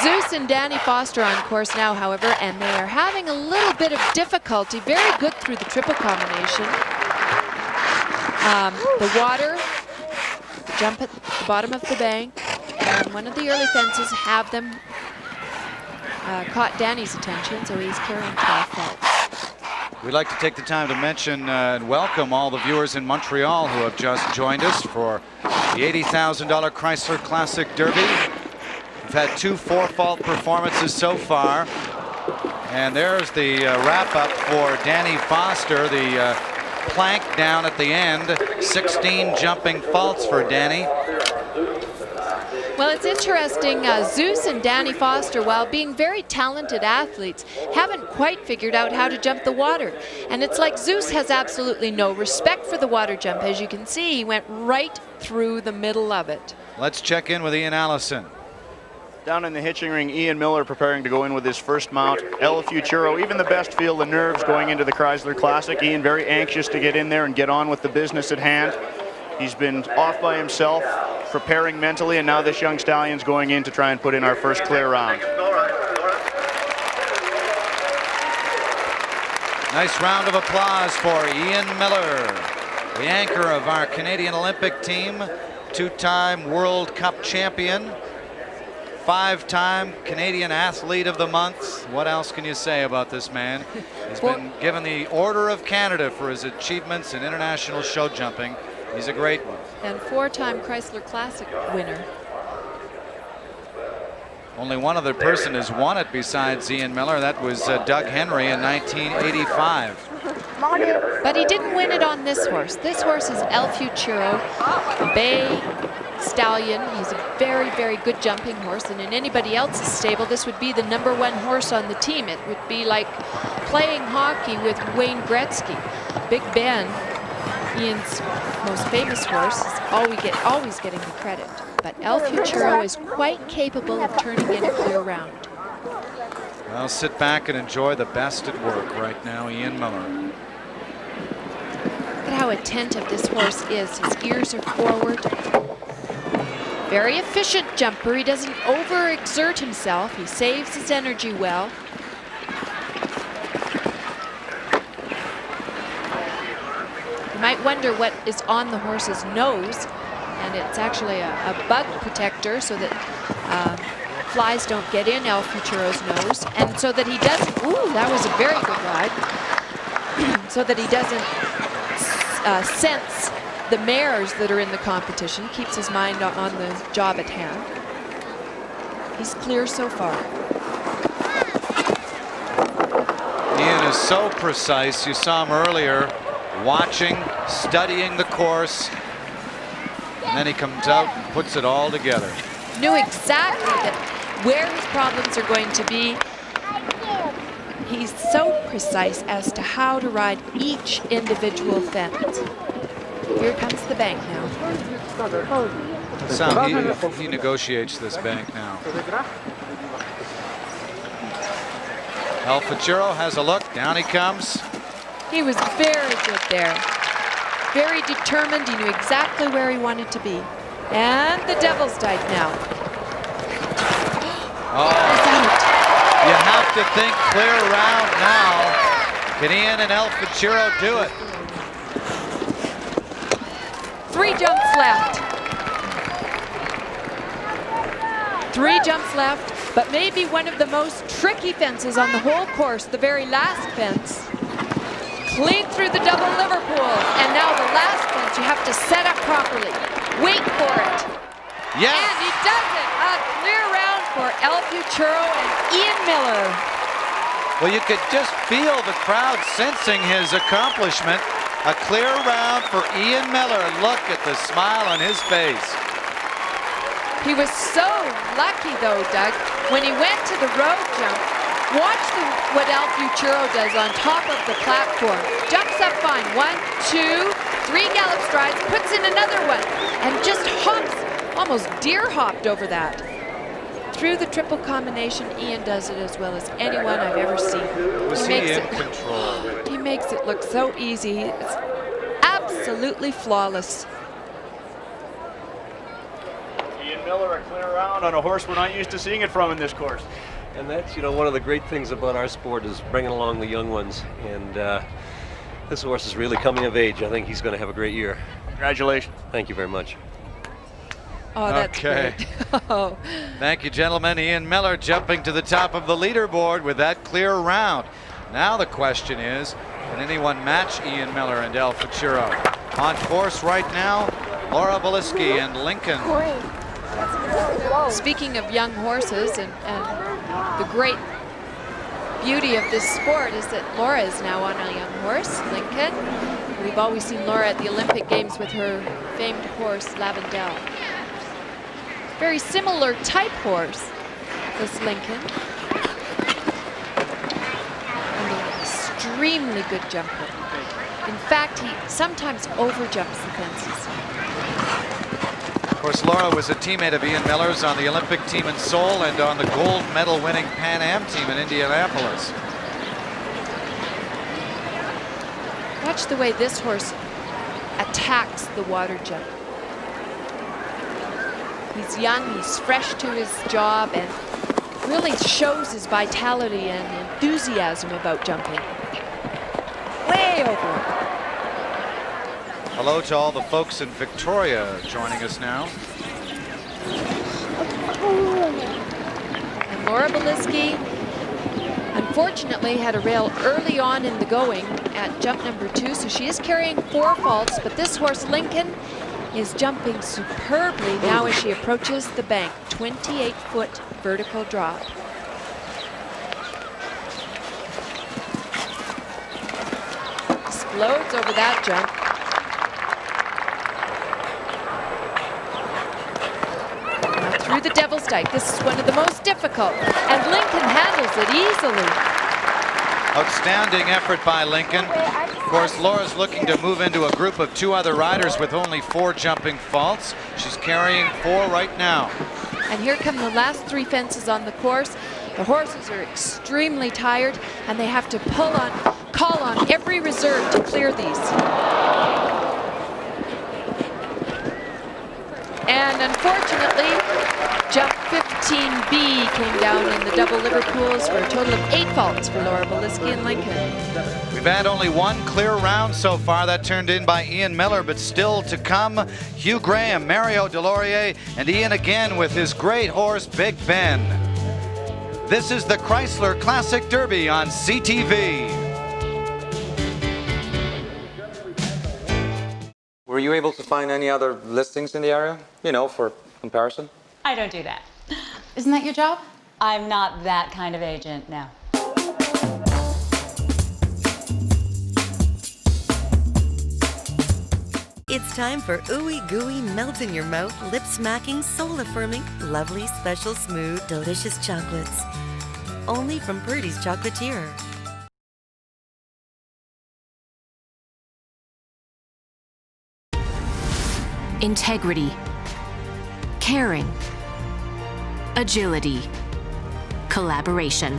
Zeus and Danny Foster on course now, however, and they are having a little bit of difficulty. Very good through the triple combination. the water, the jump at the bottom of the bank, and one of the early fences have them caught Danny's attention, so he's carrying 12 faults. We'd like to take the time to mention and welcome all the viewers in Montreal who have just joined us for the $80,000 Chrysler Classic Derby. We've had 2 4-fault performances so far. And there's the wrap-up for Danny Foster, the plank down at the end. 16 jumping faults for Danny. Well, it's interesting, Zeus and Danny Foster, while being very talented athletes, haven't quite figured out how to jump the water. And it's like Zeus has absolutely no respect for the water jump. As you can see, he went right through the middle of it. Let's check in with Ian Allison. Down in the hitching ring, Ian Millar preparing to go in with his first mount. El Futuro, even the best feel the nerves going into the Chrysler Classic. Ian very anxious to get in there and get on with the business at hand. He's been off by himself, preparing mentally, and now this young stallion's going in to try and put in our first clear round. Nice round of applause for Ian Millar, the anchor of our Canadian Olympic team, 2-time World Cup champion, 5-time Canadian Athlete of the Month. What else can you say about this man? He's been given the Order of Canada for his achievements in international show jumping. He's a great one. And 4-time Chrysler Classic winner. Only one other person has won it besides Ian Millar. That was Doug Henry in 1985. But he didn't win it on this horse. This horse is El Futuro, a bay stallion. He's a very, very good jumping horse. And in anybody else's stable, this would be the #1 horse on the team. It would be like playing hockey with Wayne Gretzky. Big Ben, Ian's most famous horse, is always getting the credit. But El Futuro is quite capable of turning in a clear round. Well, sit back and enjoy the best at work right now, Ian Millar. Look at how attentive this horse is. His ears are forward. Very efficient jumper. He doesn't overexert himself. He saves his energy well. You might wonder what is on the horse's nose, and it's actually a bug protector so that flies don't get in El Futuro's nose, and so that he doesn't, ooh, that was a very good ride, so that he doesn't sense the mares that are in the competition, keeps his mind on the job at hand. He's clear so far. Ian is so precise. You saw him earlier, watching, studying the course, and then he comes out and puts it all together. Knew exactly that where his problems are going to be. He's so precise as to how to ride each individual fence. Here comes the bank now. So he negotiates this bank now. El Futuro has a look. Down he comes. He was very good there. Very determined. He knew exactly where he wanted to be. And the Devil's Dyke now. Oh, you have to think clear round now. Can Ian and El Futuro do it? 3 jumps left. 3 jumps left, but maybe one of the most tricky fences on the whole course, the very last fence. Clean through the double Liverpool, and now the last fence you have to set up properly. Wait for it. Yes. And he does it. A clear round for El Futuro and Ian Millar. Well, you could just feel the crowd sensing his accomplishment. A clear round for Ian Millar. Look at the smile on his face. He was so lucky, though, Doug, when he went to the road jump. Watch what El Futuro does on top of the platform. Jumps up fine. 1, 2, 3 gallop strides, puts in another one, and just hops, almost deer hopped over that. Through the triple combination, Ian does it as well as anyone I've ever seen. Was he in control? He makes it look so easy. It's absolutely flawless. Ian Millar, a clear round on a horse we're not used to seeing it from in this course. And that's, one of the great things about our sport is bringing along the young ones. And This horse is really coming of age. I think he's going to have a great year. Congratulations. Thank you very much. Oh, that's Okay. great. Oh. Thank you, gentlemen. Ian Millar jumping to the top of the leaderboard with that clear round. Now the question is, can anyone match Ian Millar and El Futuro? On course right now, Laura Beliski and Lincoln. Speaking of young horses, and the great beauty of this sport is that Laura is now on a young horse, Lincoln. We've always seen Laura at the Olympic Games with her famed horse, Lavendel. Very similar type horse, this Lincoln. And an extremely good jumper. In fact, he sometimes overjumps the fences. Of course, Laura was a teammate of Ian Millar's on the Olympic team in Seoul and on the gold medal winning Pan Am team in Indianapolis. Watch the way this horse attacks the water jump. He's young, he's fresh to his job, and really shows his vitality and enthusiasm about jumping. Way over. Hello to all the folks in Victoria joining us now. And Laura Beliski, unfortunately, had a rail early on in the going at jump number 2, so she is carrying 4 faults, but this horse, Lincoln, is jumping superbly now as she approaches the bank. 28-foot vertical drop. Explodes over that jump. Now through the Devil's Dyke. This is one of the most difficult, and Lincoln handles it easily. Outstanding effort by Lincoln. Of course, Laura's looking to move into a group of 2 other riders with only 4 jumping faults. She's carrying 4 right now. And here come the last 3 fences on the course. The horses are extremely tired, and they have to call on every reserve to clear these. And unfortunately, jump 15B came down in the double Liverpools for a total of 8 faults for Laura Beliski and Lincoln. We've had only 1 clear round so far. That turned in by Ian Millar, but still to come, Hugh Graham, Mario Delorier, and Ian again with his great horse, Big Ben. This is the Chrysler Classic Derby on CTV. Were you able to find any other listings in the area, you know, for comparison? I don't do that. Isn't that your job? I'm not that kind of agent, no. It's time for ooey gooey, melt in your mouth, lip smacking, soul affirming, lovely, special, smooth, delicious chocolates. Only from Purdy's Chocolatier. Integrity, caring, agility, collaboration.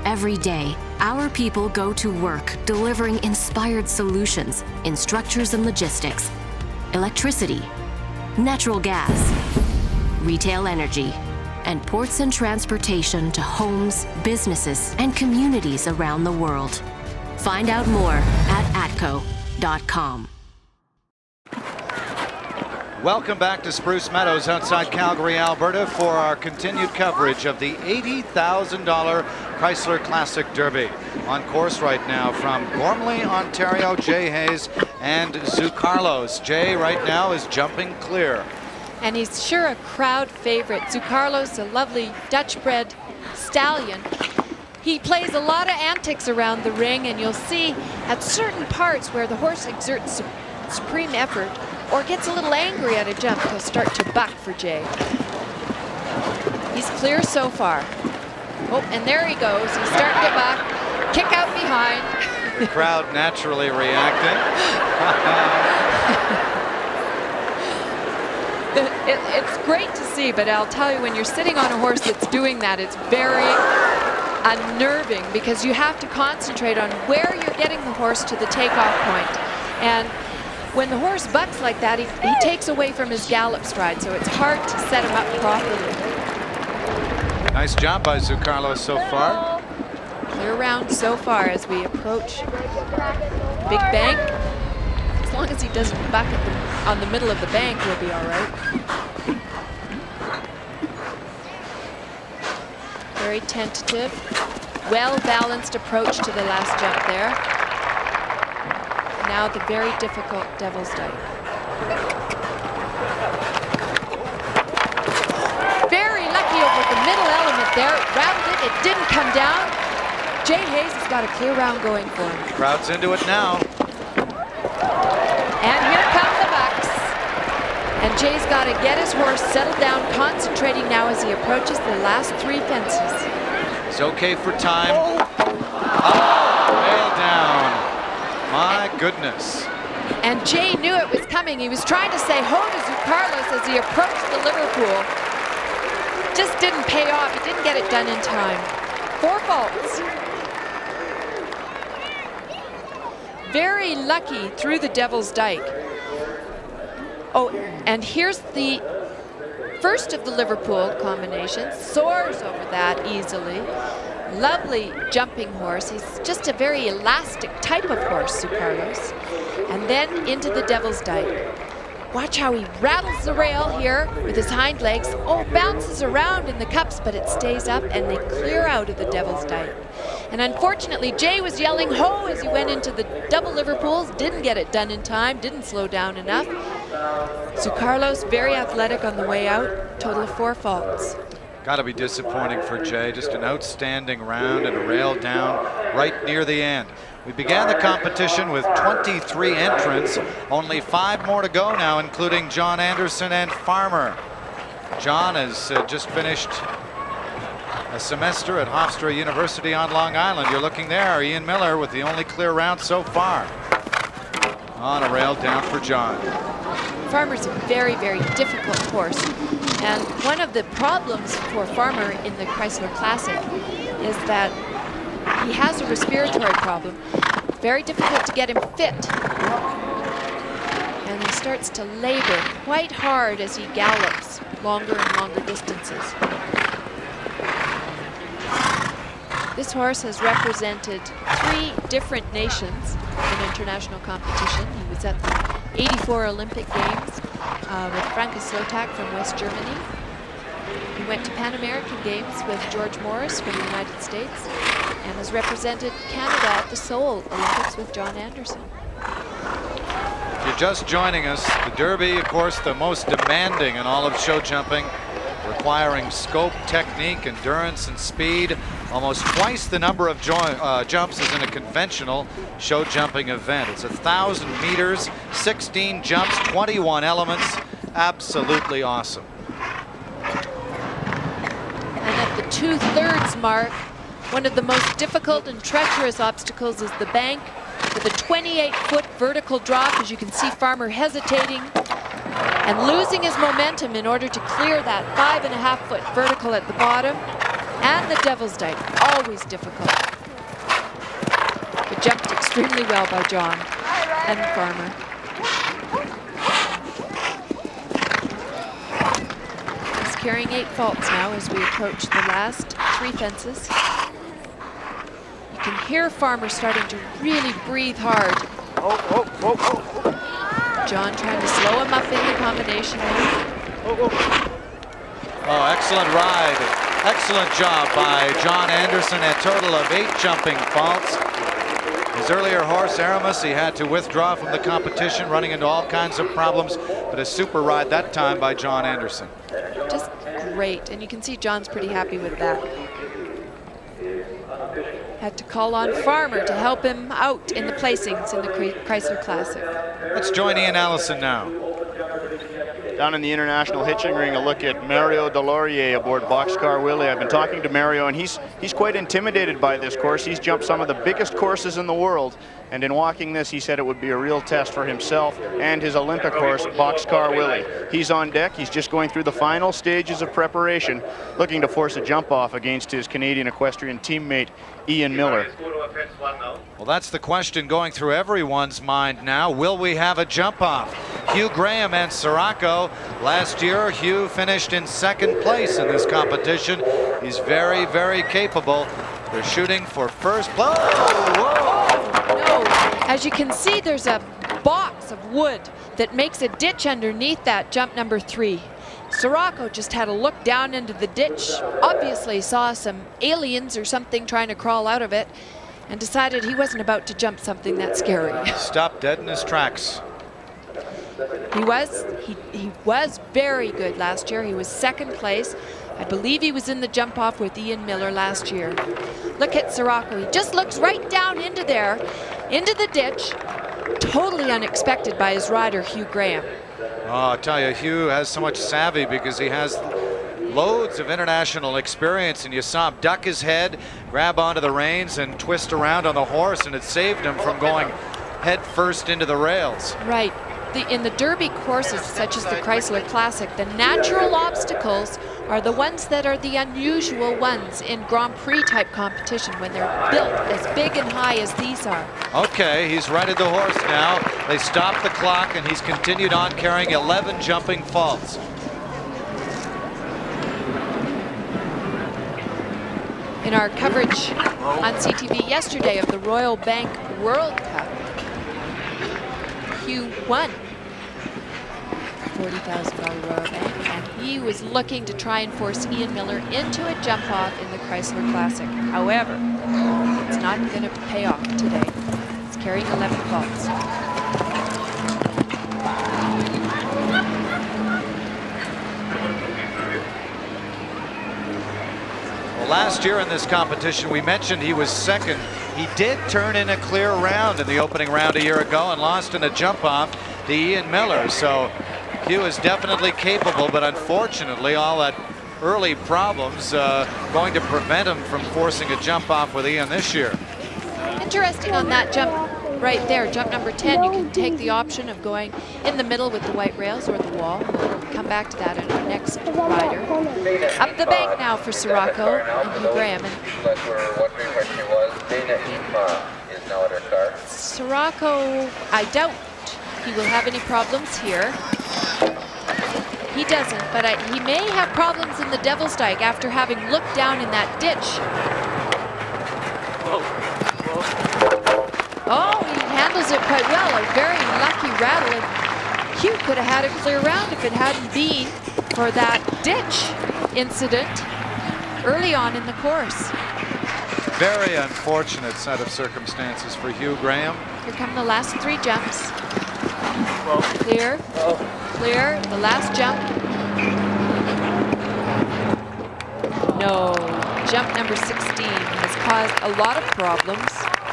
Every day, our people go to work delivering inspired solutions in structures and logistics, electricity, natural gas, retail energy, and ports and transportation to homes, businesses, and communities around the world. Find out more at atco.com. Welcome back to Spruce Meadows outside Calgary, Alberta for our continued coverage of the $80,000 Chrysler Classic Derby. On course right now from Gormley, Ontario, Jay Hayes and Zoo Carlos. Jay right now is jumping clear. And he's sure a crowd favorite. Zoo Carlos, a lovely Dutch-bred stallion. He plays a lot of antics around the ring, and you'll see at certain parts where the horse exerts supreme effort or gets a little angry at a jump, he'll start to buck for Jay. He's clear so far. Oh, and there he goes. He's starting to buck. Kick out behind. The crowd naturally reacting. It's great to see, but I'll tell you, when you're sitting on a horse that's doing that, it's very unnerving because you have to concentrate on where you're getting the horse to the takeoff point. And when the horse bucks like that, he takes away from his gallop stride, so it's hard to set him up properly. Nice job by Zoo Carlos so far. Clear round so far as we approach big bank. As long as he doesn't buck on the middle of the bank, we'll be all right. Very tentative, well-balanced approach to the last jump there. Now the very difficult Devil's Dyke. Very lucky over the middle element there. Rattled it, it didn't come down. Jay Hayes has got a clear round going for him. Crowd's into it now. And here come the bucks. And Jay's got to get his horse settled down, concentrating now as he approaches the last 3 fences. He's okay for time. Oh, rail down. My goodness. And Jay knew it was coming. He was trying to say ho to Carlos as he approached the Liverpool. Just didn't pay off. He didn't get it done in time. 4 faults. Very lucky through the Devil's Dyke. Oh, and here's the first of the Liverpool combinations. Soars over that easily. Lovely jumping horse. He's just a very elastic type of horse, Carlos. And then into the Devil's Dyke. Watch how he rattles the rail here with his hind legs. Oh, bounces around in the cups, but it stays up and they clear out of the Devil's Dyke. And unfortunately, Jay was yelling ho as he went into the double Liverpools. Didn't get it done in time, didn't slow down enough. So Carlos, very athletic on the way out. Total of 4 faults. Got to be disappointing for Jay. Just an outstanding round and a rail down right near the end. We began the competition with 23 entrants. Only 5 more to go now, including John Anderson and Farmer. John has just finished a semester at Hofstra University on Long Island. You're looking there, Ian Millar with the only clear round so far. On a rail down for John. Farmer's a very, very difficult horse. And one of the problems for Farmer in the Chrysler Classic is that he has a respiratory problem. Very difficult to get him fit. And he starts to labor quite hard as he gallops longer and longer distances. This horse has represented 3 different nations in international competition. He was at the '84 Olympic Games with Franka Slotak from West Germany. He went to Pan American Games with George Morris from the United States and has represented Canada at the Seoul Olympics with John Anderson. If you're just joining us, the Derby, of course, the most demanding in all of show jumping, requiring scope, technique, endurance, and speed. Almost twice the number of jumps as in a conventional show jumping event. It's 1,000 meters, 16 jumps, 21 elements. Absolutely awesome. And at the 2/3 mark, one of the most difficult and treacherous obstacles is the bank with a 28-foot vertical drop. As you can see, Farmer hesitating and losing his momentum in order to clear that 5.5-foot vertical at the bottom. And the Devil's Dyke, always difficult. But jumped extremely well by John and Farmer. He's carrying 8 faults now as we approach the last 3 fences. You can hear Farmer starting to really breathe hard. John trying to slow him up in the combination. Oh, excellent ride. Excellent job by John Anderson. A total of 8 jumping faults. His earlier horse, Aramis, he had to withdraw from the competition, running into all kinds of problems, but a super ride that time by John Anderson. Just great, and you can see John's pretty happy with that. Had to call on Farmer to help him out in the placings in the Chrysler Classic. Let's join Ian Allison now. Down in the International Hitching Ring, a look at Mario Delorier aboard Boxcar Willie. I've been talking to Mario, and he's quite intimidated by this course. He's jumped some of the biggest courses in the world, and in walking this, he said it would be a real test for himself and his Olympic horse, Boxcar Willie. He's on deck. He's just going through the final stages of preparation, looking to force a jump off against his Canadian equestrian teammate, Ian Millar. Well, that's the question going through everyone's mind now. Will we have a jump off? Hugh Graham and Sirocco. Last year, Hugh finished in 2nd place in this competition. He's very, very capable. They're shooting for first. Whoa, whoa. No, as you can see, there's a box of wood that makes a ditch underneath that jump number 3. Sirocco just had a look down into the ditch, obviously saw some aliens or something trying to crawl out of it, and decided he wasn't about to jump something that scary. Stopped dead in his tracks. He was very good last year. He was 2nd place. I believe he was in the jump off with Ian Millar last year. Look at Sirocco. He just looks right down into there, into the ditch, totally unexpected by his rider, Hugh Graham. Oh, I tell you, Hugh has so much savvy because he has loads of international experience, and you saw him duck his head, grab onto the reins, and twist around on the horse, and it saved him from going head first into the rails. Right. In the Derby courses, such as the Chrysler Classic, the natural obstacles are the ones that are the unusual ones in Grand Prix type competition when they're built as big and high as these are. Okay, he's righted the horse now. They stopped the clock, and he's continued on carrying 11 jumping faults. In our coverage on CTV yesterday of the Royal Bank World Cup, Hugh won $40,000 Royal Bank, and he was looking to try and force Ian Millar into a jump off in the Chrysler Classic. However, it's not going to pay off today. It's carrying 11 faults. Well, last year in this competition, we mentioned he was 2nd. He did turn in a clear round in the opening round a year ago and lost in a jump off to Ian Millar. So Hugh is definitely capable, but unfortunately all that early problems going to prevent him from forcing a jump off with Ian this year. Interesting on that jump right there, jump number 10, you can take the option of going in the middle with the white rails or the wall. We'll come back to that in our next rider. Up the bank now for Sirocco and Hugh Graham. Sirocco, I doubt he will have any problems here. He doesn't, but he may have problems in the Devil's Dyke after having looked down in that ditch. Oh, he handles it quite well. A very lucky rattle. And Hugh could have had a clear round if it hadn't been for that ditch incident early on in the course. Very unfortunate set of circumstances for Hugh Graham. Here come the last 3 jumps. Clear, clear, the last jump. No, jump number 16 has caused a lot of problems.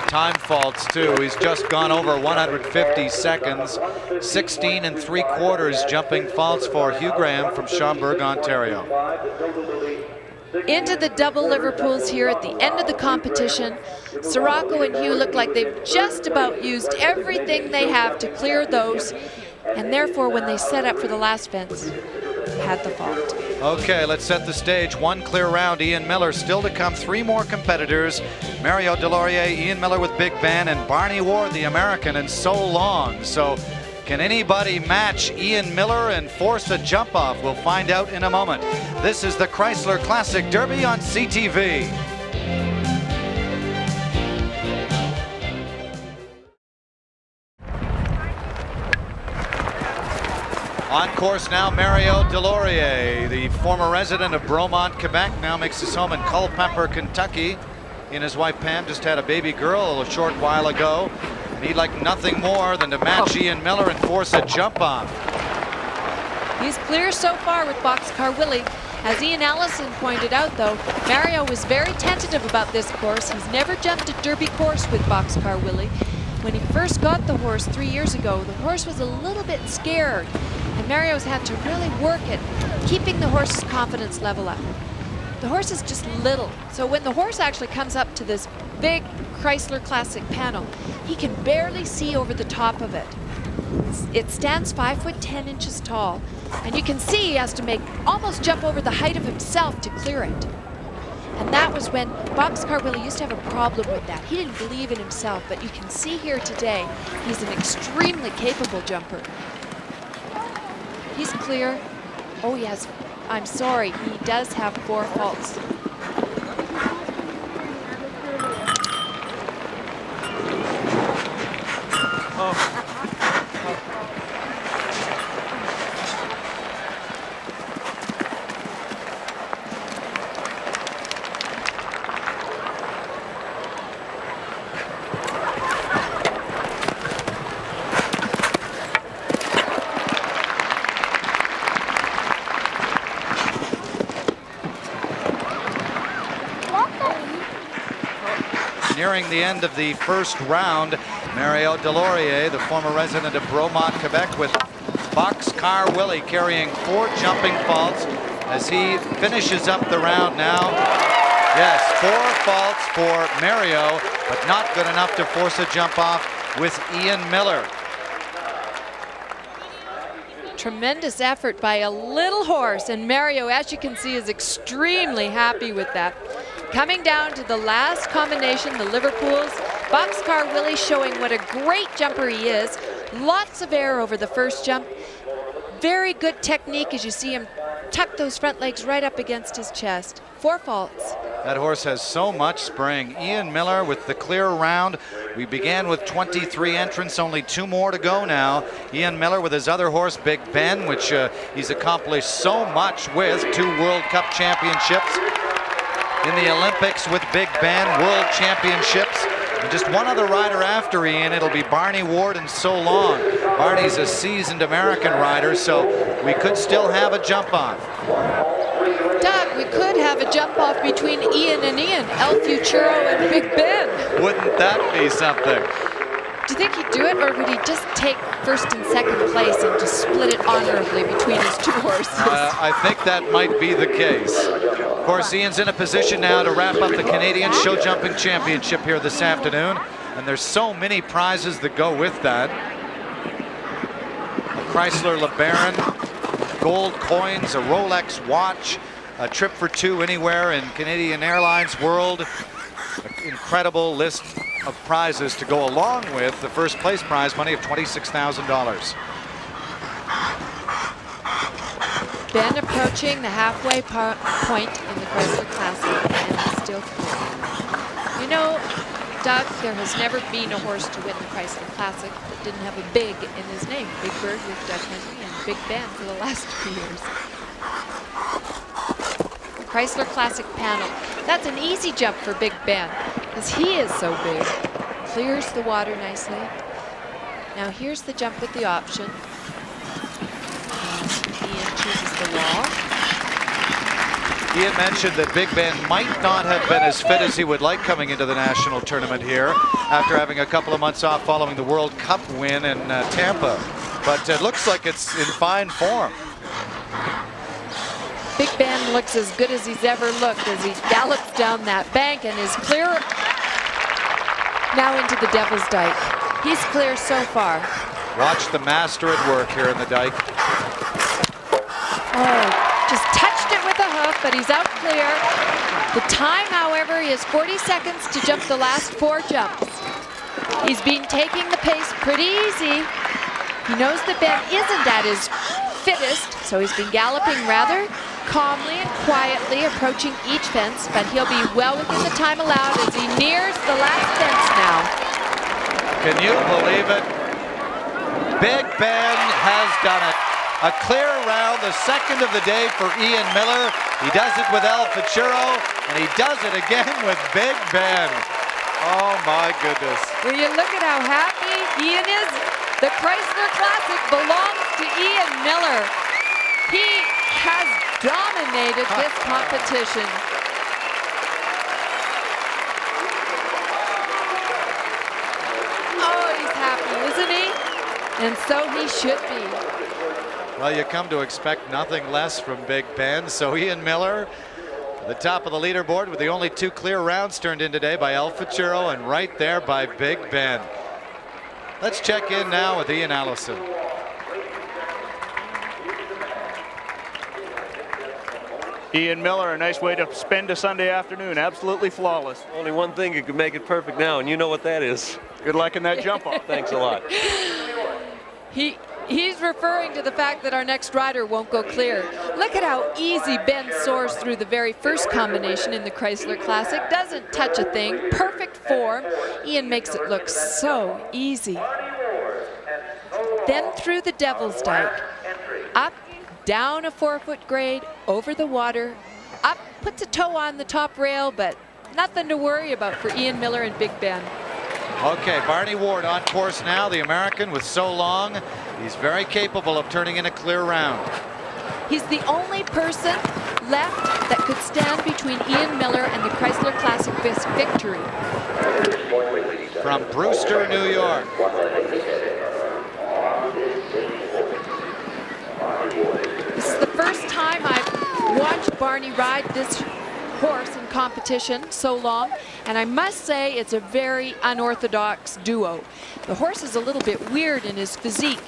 Time faults too. He's just gone over 150 seconds. 16 3/4 jumping faults for Hugh Graham from Schaumburg, Ontario. Into the double Liverpools here at the end of the competition. Sirocco and Hugh look like they've just about used everything they have to clear those, and therefore when they set up for the last fence, had the fault. Okay, let's set the stage. 1 clear round. Ian Millar still to come. 3 more competitors. Mario Delorier, Ian Millar with Big Ben, and Barney Ward, the American, and so long. So can anybody match Ian Millar and force a jump off? We'll find out in a moment. This is the Chrysler Classic Derby on CTV. On course now, Mario Delorier, the former resident of Bromont, Quebec, now makes his home in Culpeper, Kentucky. He and his wife Pam just had a baby girl a short while ago. And he'd like nothing more than to match Ian Millar and force a jump off. He's clear so far with Boxcar Willie. As Ian Allison pointed out, though, Mario was very tentative about this course. He's never jumped a Derby course with Boxcar Willie. When he first got the horse 3 years ago, the horse was a little bit scared, and Mario's had to really work at keeping the horse's confidence level up. The horse is just little, so when the horse actually comes up to this big Chrysler Classic panel, he can barely see over the top of it. It stands 5'10" tall, and you can see he has to almost jump over the height of himself to clear it. And that was when Boxcar Willie used to have a problem with that. He didn't believe in himself, but you can see here today, he's an extremely capable jumper. He's clear. Oh, yes, I'm sorry, he does have 4 faults. nearing the end of the first round. Mario Delorier, the former resident of Bromont, Quebec, with Boxcar Willie carrying 4 jumping faults as he finishes up the round now. Yes, 4 faults for Mario, but not good enough to force a jump off with Ian Millar. Tremendous effort by a little horse, and Mario, as you can see, is extremely happy with that. Coming down to the last combination, the Liverpools, Boxcar Willie showing what a great jumper he is. Lots of air over the first jump. Very good technique as you see him tuck those front legs right up against his chest. 4 faults. That horse has so much spring. Ian Millar with the clear round. We began with 23 entrants, only 2 more to go now. Ian Millar with his other horse, Big Ben, which he's accomplished so much with. 2 World Cup championships. In the Olympics with Big Ben, World Championships. And just one other rider after Ian, it'll be Barney Ward and So Long. Barney's a seasoned American rider, so we could still have a jump off. Doug, we could have a jump off between Ian and Ian, El Futuro and Big Ben. Wouldn't that be something? Do you think he'd do it, or would he just take first and second place and just split it honorably between his 2 horses? I think that might be the case. Of course, Ian's in a position now to wrap up the Canadian Show Jumping Championship here this afternoon, and there's so many prizes that go with that. A Chrysler LeBaron, gold coins, a Rolex watch, a trip for 2 anywhere in Canadian Airlines world. An incredible list of prizes to go along with the first place prize money of $26,000. Ben approaching the halfway point in the Chrysler Classic, and he's still clear. You know, Doug, there has never been a horse to win the Chrysler Classic that didn't have a big in his name. Big Bird with Doug Henry and Big Ben for the last 2 years. Chrysler Classic panel. That's an easy jump for Big Ben, because he is so big. Clears the water nicely. Now here's the jump with the option. Ian chooses the wall. Ian mentioned that Big Ben might not have been as fit as he would like coming into the national tournament here after having a couple of months off following the World Cup win in Tampa. But it looks like it's in fine form. Big Ben looks as good as he's ever looked as he gallops down that bank and is clear now into the Devil's Dyke. He's clear so far. Watch the master at work here in the dike. Oh, just touched it with a hoof, but he's out clear. The time, however, he has 40 seconds to jump the last 4 jumps. He's been taking the pace pretty easy. He knows that Ben isn't at his fittest, so he's been galloping rather calmly and quietly, approaching each fence, but he'll be well within the time allowed as he nears the last fence now. Can you believe it? Big Ben has done it. A clear round, the second of the day for Ian Millar. He does it with El Futuro, and he does it again with Big Ben. Oh my goodness. When you look at how happy Ian is, the Chrysler Classic belongs to Ian Millar. He has dominated this competition. Oh, he's happy, isn't he? And so he should be. Well, you come to expect nothing less from Big Ben. So Ian Millar, at the top of the leaderboard with the only 2 clear rounds turned in today by El Futuro and right there by Big Ben. Let's check in now with Ian Allison. Ian Millar, a nice way to spend a Sunday afternoon. Absolutely flawless. Only one thing you can make it perfect now, and you know what that is. Good luck in that jump off. Thanks a lot. He's referring to the fact that our next rider won't go clear. Look at how easy Ben soars through the very first combination in the Chrysler Classic. Doesn't touch a thing. Perfect form. Ian makes it look so easy. Then through the Devil's Dyke. Up, down a 4-foot grade, over the water. Up, puts a toe on the top rail, but nothing to worry about for Ian Millar and Big Ben. Okay, Barney Ward on course now, the American with So Long. He's very capable of turning in a clear round. He's the only person left that could stand between Ian Millar and the Chrysler Classic victory. From Brewster, New York. This is the first time I've watched Barney ride this horse in competition so long, and I must say it's a very unorthodox duo. The horse is a little bit weird in his physique,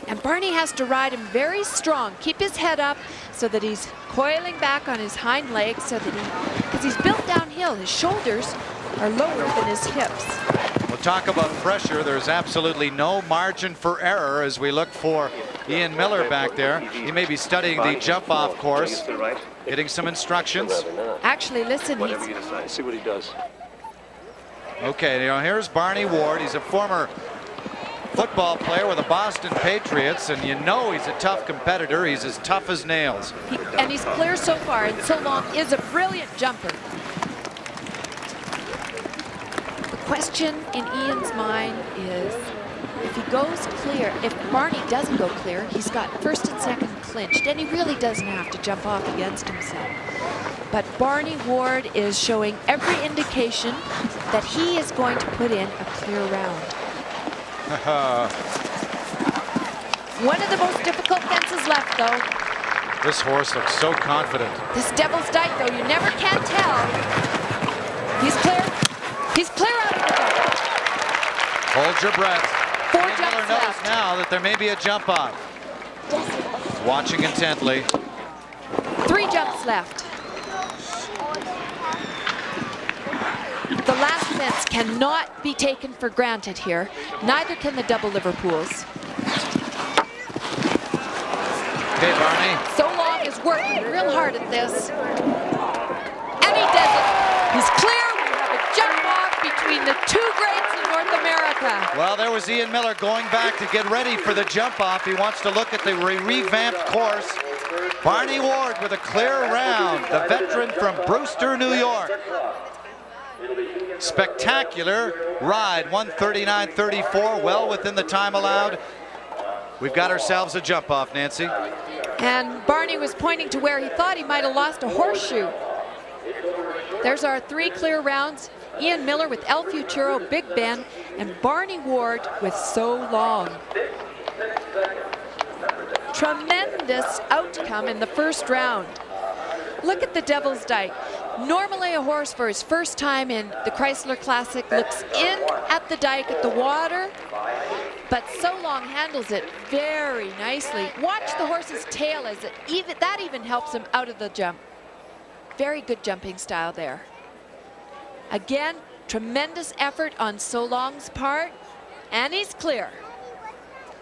and Barney has to ride him very strong, keep his head up so that he's coiling back on his hind legs, so that because he's built downhill, his shoulders are lower than his hips. We'll talk about pressure. There's absolutely no margin for error as we look for Ian Millar back there. He may be studying the jump-off course, getting some instructions. Actually, listen, See what he does. Okay, you know, here's Barney Ward. He's a former football player with the Boston Patriots, and you know he's a tough competitor. He's as tough as nails. And he's clear so far, and so long is a brilliant jumper. The question in Ian's mind is, if he goes clear, if Barney doesn't go clear, he's got first and second clinched, and he really doesn't have to jump off against himself. But Barney Ward is showing every indication that he is going to put in a clear round. One of the most difficult fences left, though. This horse looks so confident. This Devil's Dyke, though, you never can tell. He's clear. He's clear out of the jump. Hold your breath. 4 Ian jumps Millar knows left. now that there may be a jump off. Watching intently. 3 jumps left. The last fence cannot be taken for granted here. Neither can the double Liverpools. Okay, Barney. So Long is working real hard at this. And he does it. He's clear. We have a jump off between the 2 greats in North America. Well, there was Ian Millar going back to get ready for the jump off. He wants to look at the revamped course. Barney Ward with a clear round, the veteran from Brewster, New York. Spectacular ride, 1:39.34, well within the time allowed. We've got ourselves a jump off, Nancy. And Barney was pointing to where he thought he might have lost a horseshoe. There's our 3 clear rounds. Ian Millar with El Futuro, Big Ben, and Barney Ward with So Long. Tremendous outcome in the first round. Look at the Devil's Dyke. Normally a horse for his first time in the Chrysler Classic looks in at the dike at the water, but So Long handles it very nicely. Watch the horse's tail as that even helps him out of the jump. Very good jumping style there. Again, tremendous effort on So Long's part, and he's clear.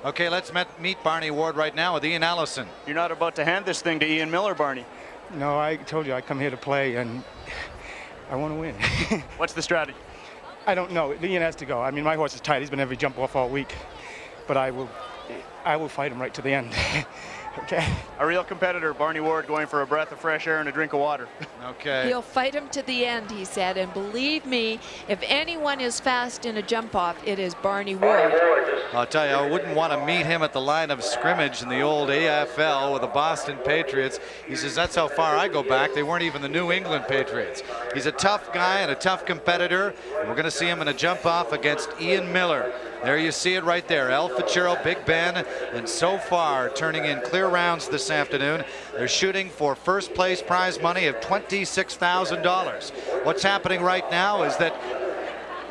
Okay, let's meet Barney Ward right now with Ian Allison. You're not about to hand this thing to Ian Millar, Barney. No, I told you I come here to play, and I want to win. What's the strategy? I don't know. Ian has to go. I mean, my horse is tight. He's been every jump off all week, but I will fight him right to the end. Okay. A real competitor, Barney Ward, going for a breath of fresh air and a drink of water. Okay. He'll fight him to the end, he said, and believe me, if anyone is fast in a jump off, it is Barney Ward. I'll tell you, I wouldn't want to meet him at the line of scrimmage in the old AFL with the Boston Patriots. He says, that's how far I go back. They weren't even the New England Patriots. He's a tough guy and a tough competitor. And we're going to see him in a jump off against Ian Millar. There you see it right there. El Futuro, Big Ben, and so far turning in clear rounds this afternoon. They're shooting for first place prize money of $26,000. What's happening right now is that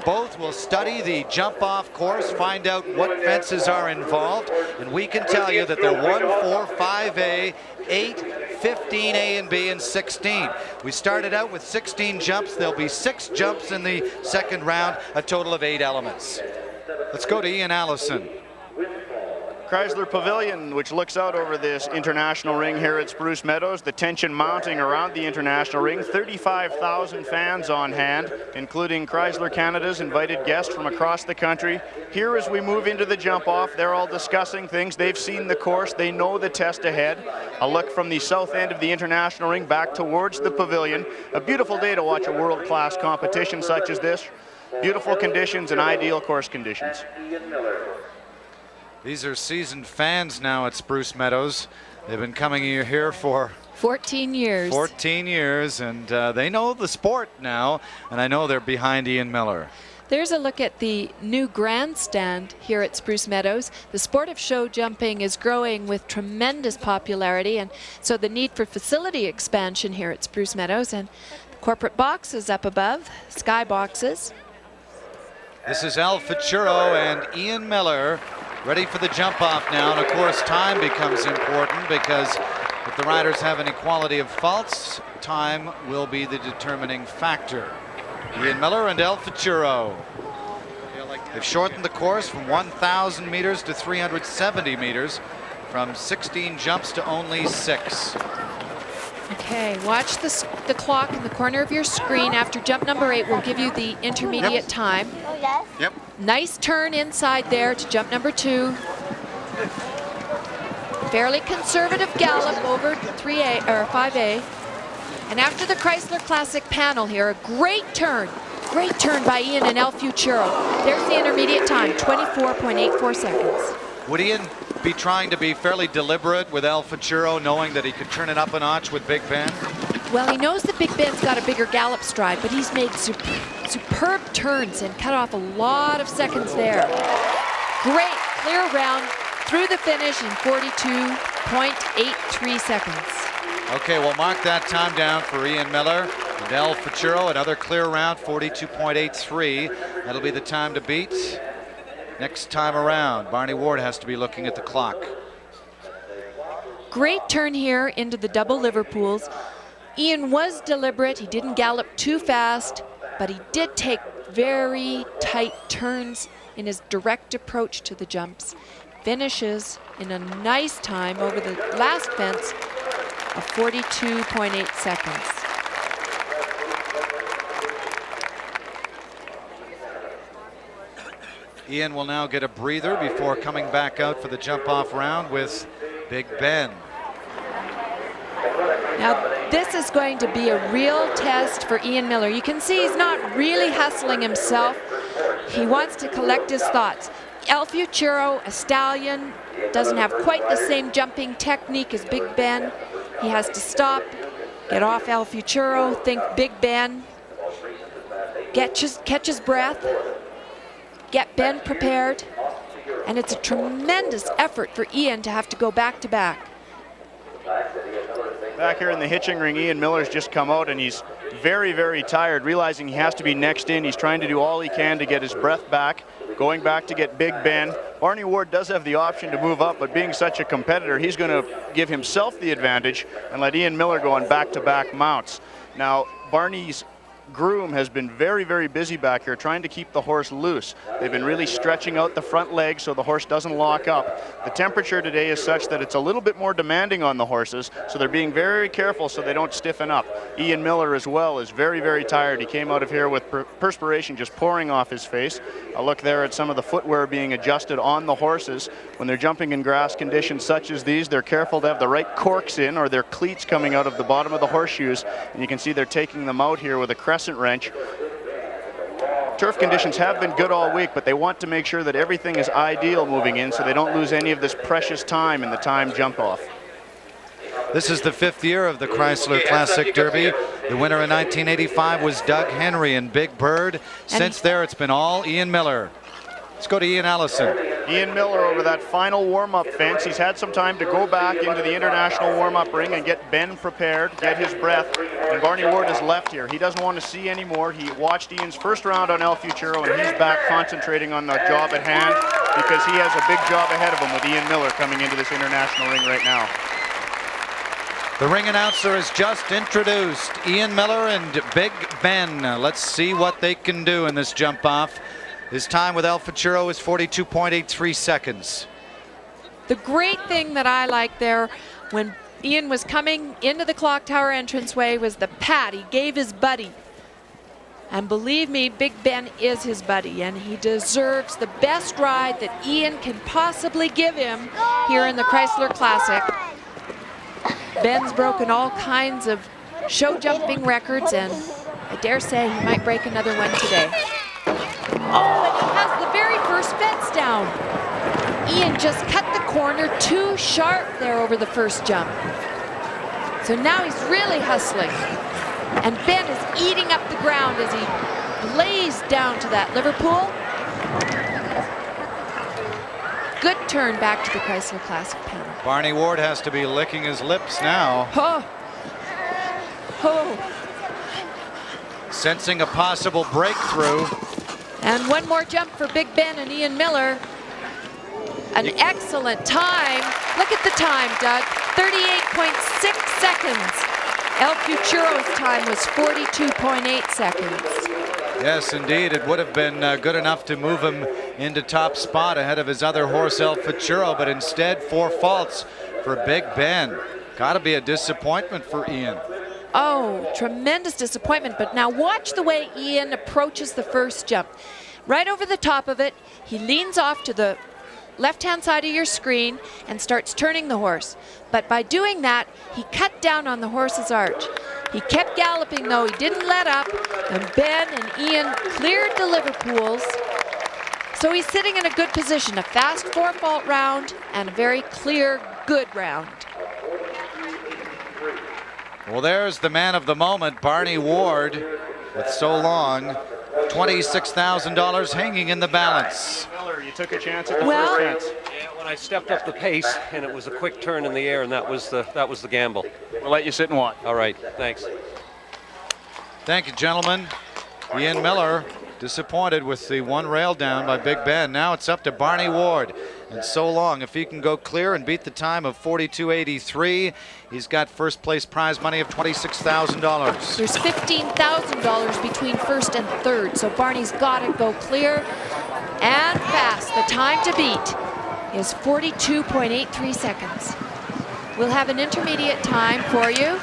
both will study the jump off course, find out what fences are involved, and we can tell you that they're 1, 4, 5A, 8, 15A and B, and 16. We started out with 16 jumps. There'll be 6 jumps in the second round, a total of 8 elements. Let's go to Ian Allison. Chrysler Pavilion, which looks out over this international ring here at Spruce Meadows. The tension mounting around the international ring. 35,000 fans on hand, including Chrysler Canada's invited guests from across the country. Here as we move into the jump off, they're all discussing things. They've seen the course. They know the test ahead. A look from the south end of the international ring back towards the pavilion. A beautiful day to watch a world-class competition such as this. Beautiful conditions and ideal course conditions. These are seasoned fans now at Spruce Meadows. They've been coming here for 14 years. 14 years, and they know the sport now, and I know they're behind Ian Millar. There's a look at the new grandstand here at Spruce Meadows. The sport of show jumping is growing with tremendous popularity, and so the need for facility expansion here at Spruce Meadows, and the corporate boxes up above, sky boxes. This is Al Futuro and Ian Millar ready for the jump off now, and of course time becomes important because if the riders have any quality of faults, time will be the determining factor. Ian Millar and Al Futuro. They've shortened the course from 1,000 meters to 370 meters, from 16 jumps to only 6. Okay, watch the clock in the corner of your screen. After jump number 8, we'll give you the intermediate time. Yep. Nice turn inside there to jump number 2. Fairly conservative gallop over 3A or 5A. And after the Chrysler Classic panel here, a great turn by Ian and El Futuro. There's the intermediate time, 24.84 seconds. Would Ian be trying to be fairly deliberate with El Futuro, knowing that he could turn it up a notch with Big Ben? Well, he knows that Big Ben's got a bigger gallop stride, but he's made superb turns and cut off a lot of seconds there. Great clear round through the finish in 42.83 seconds. Okay, we'll mark that time down for Ian Millar and El Futuro. Another clear round, 42.83. That'll be the time to beat next time around. Barney Ward has to be looking at the clock. Great turn here into the double Liverpools. Ian was deliberate. He didn't gallop too fast, but he did take very tight turns in his direct approach to the jumps. Finishes in a nice time over the last fence of 42.8 seconds. Ian will now get a breather before coming back out for the jump-off round with Big Ben. Now, this is going to be a real test for Ian Millar. You can see he's not really hustling himself. He wants to collect his thoughts. El Futuro, a stallion, doesn't have quite the same jumping technique as Big Ben. He has to stop, get off El Futuro, think Big Ben, catch his breath, get Ben prepared, and it's a tremendous effort for Ian to have to go back to back. Back here in the hitching ring, Ian Millar's just come out and he's very, very tired, realizing he has to be next in. He's trying to do all he can to get his breath back, going back to get Big Ben. Barney Ward does have the option to move up, but being such a competitor, he's going to give himself the advantage and let Ian Millar go on back-to-back mounts. Now, Barney's groom has been very, very busy back here trying to keep the horse loose. They've been really stretching out the front legs so the horse doesn't lock up. The temperature today is such that it's a little bit more demanding on the horses, so they're being very careful so they don't stiffen up. Ian Millar as well is very, very tired. He came out of here with perspiration just pouring off his face. A look there at some of the footwear being adjusted on the horses. When they're jumping in grass conditions such as these, they're careful to have the right corks in or their cleats coming out of the bottom of the horseshoes. And you can see they're taking them out here with a crescent wrench. Turf conditions have been good all week, but they want to make sure that everything is ideal moving in so they don't lose any of this precious time in the time jump off. This is the 5th year of the Chrysler Classic Derby. The winner in 1985 was Doug Henry in Big Bird. Since there, it's been all Ian Millar. Let's go to Ian Allison. Ian Millar over that final warm-up fence. He's had some time to go back into the international warm-up ring and get Ben prepared, get his breath. And Barney Ward is left here. He doesn't want to see any more. He watched Ian's first round on El Futuro, and he's back concentrating on the job at hand because he has a big job ahead of him with Ian Millar coming into this international ring right now. The ring announcer is just introduced Ian Millar and Big Ben. Let's see what they can do in this jump off. His time with El Futuro is 42.83 seconds. The great thing that I like there when Ian was coming into the clock tower entranceway was the pat he gave his buddy. And believe me, Big Ben is his buddy, and he deserves the best ride that Ian can possibly give him here in the Chrysler Classic. Ben's broken all kinds of show jumping records, and I dare say he might break another one today. Oh, and he has the very first fence down. Ian just cut the corner too sharp there over the first jump. So now he's really hustling. And Ben is eating up the ground as he blazed down to that Liverpool. Good turn back to the Chrysler Classic panel. Barney Ward has to be licking his lips now. Oh. Oh. Sensing a possible breakthrough. And one more jump for Big Ben and Ian Millar. An excellent time. Look at the time, Doug. 38.6 seconds. El Futuro's time was 42.8 seconds. Yes, indeed. It would have been good enough to move him into top spot ahead of his other horse, El Futuro, but instead 4 faults for Big Ben. Got to be a disappointment for Ian. Oh, tremendous disappointment. But now watch the way Ian approaches the first jump. Right over the top of it, he leans off to the left-hand side of your screen and starts turning the horse. But by doing that, he cut down on the horse's arch. He kept galloping though, he didn't let up, and Ben and Ian cleared the Liverpools. So he's sitting in a good position, a fast 4-fault round and a very clear, good round. Well, there's the man of the moment, Barney Ward, with so long. $26,000 hanging in the balance. Miller, you took a chance at the first chance. Yeah, when I stepped up the pace, and it was a quick turn in the air, and that was the gamble. We'll let you sit and watch. All right, thanks. Thank you, gentlemen. Ian Millar disappointed with the one rail down by Big Ben. Now it's up to Barney Ward. And so long, if he can go clear and beat the time of 42.83, he's got first place prize money of $26,000. There's $15,000 between first and third, so Barney's got to go clear and fast. The time to beat is 42.83 seconds. We'll have an intermediate time for you.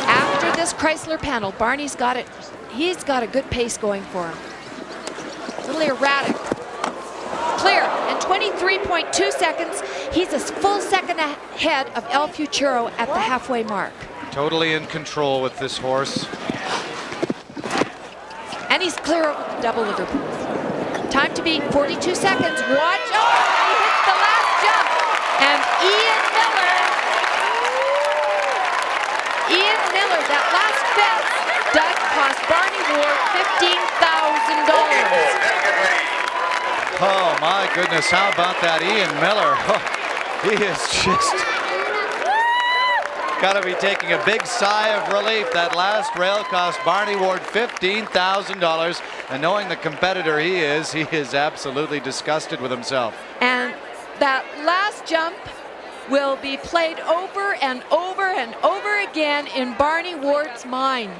After this Chrysler panel, Barney's got it. He's got a good pace going for him. A little erratic. Clear, and 23.2 seconds. He's a full second ahead of El Futuro at the halfway mark. Totally in control with this horse. And he's clear over the double Liverpool. Time to beat 42 seconds. Watch, oh, he hits the last jump. And Ian Millar, that last fence, does cost Barney Ward $15,000. Oh my goodness, how about that Ian Millar? Oh, he is just got to be taking a big sigh of relief. That last rail cost Barney Ward $15,000, and knowing the competitor he is absolutely disgusted with himself. And that last jump will be played over and over and over again in Barney Ward's mind,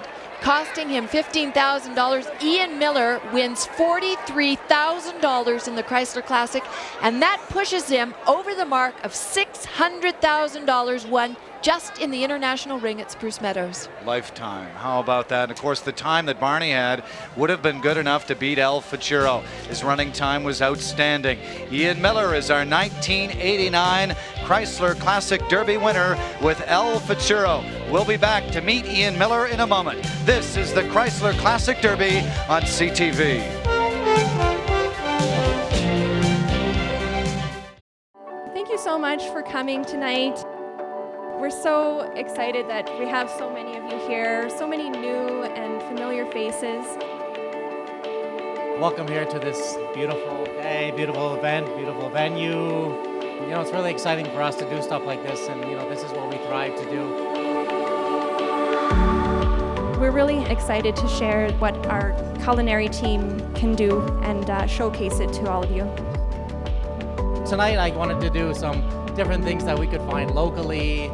costing him $15,000. Ian Millar wins $43,000 in the Chrysler Classic, and that pushes him over the mark of $600,000 won just in the international ring at Spruce Meadows. Lifetime. How about that? And of course, the time that Barney had would have been good enough to beat El Futuro. His running time was outstanding. Ian Millar is our 1989 Chrysler Classic Derby winner with El Futuro. We'll be back to meet Ian Millar in a moment. This is the Chrysler Classic Derby on CTV. Thank you so much for coming tonight. We're so excited that we have so many of you here, so many new and familiar faces. Welcome here to this beautiful day, beautiful event, beautiful venue. You know, it's really exciting for us to do stuff like this, and you know, this is what we thrive to do. We're really excited to share what our culinary team can do and showcase it to all of you. Tonight I wanted to do some different things that we could find locally.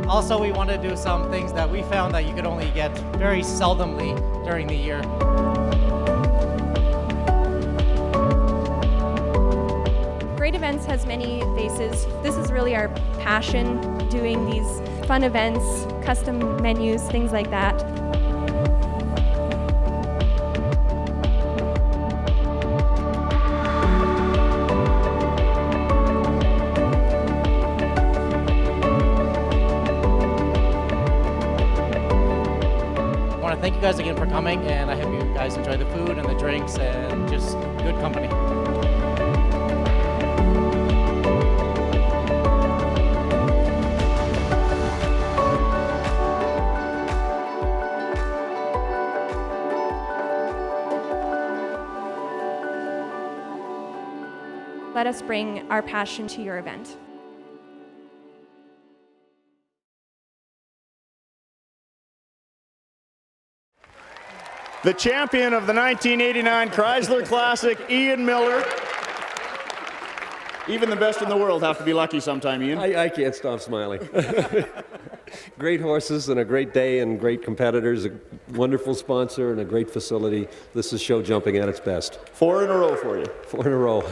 Also, we wanted to do some things that we found that you could only get very seldomly during the year. Great Events has many faces. This is really our passion, doing these fun events, custom menus, things like that. Thank you guys again for coming, and I hope you guys enjoy the food and the drinks and just good company. let us bring our passion to your event. The champion of the 1989 Chrysler Classic, Ian Millar. Even the best in the world have to be lucky sometime, Ian. I can't stop smiling. Great horses and a great day and great competitors, a wonderful sponsor and a great facility. This is show jumping at its best. 4 in a row for you. 4 in a row.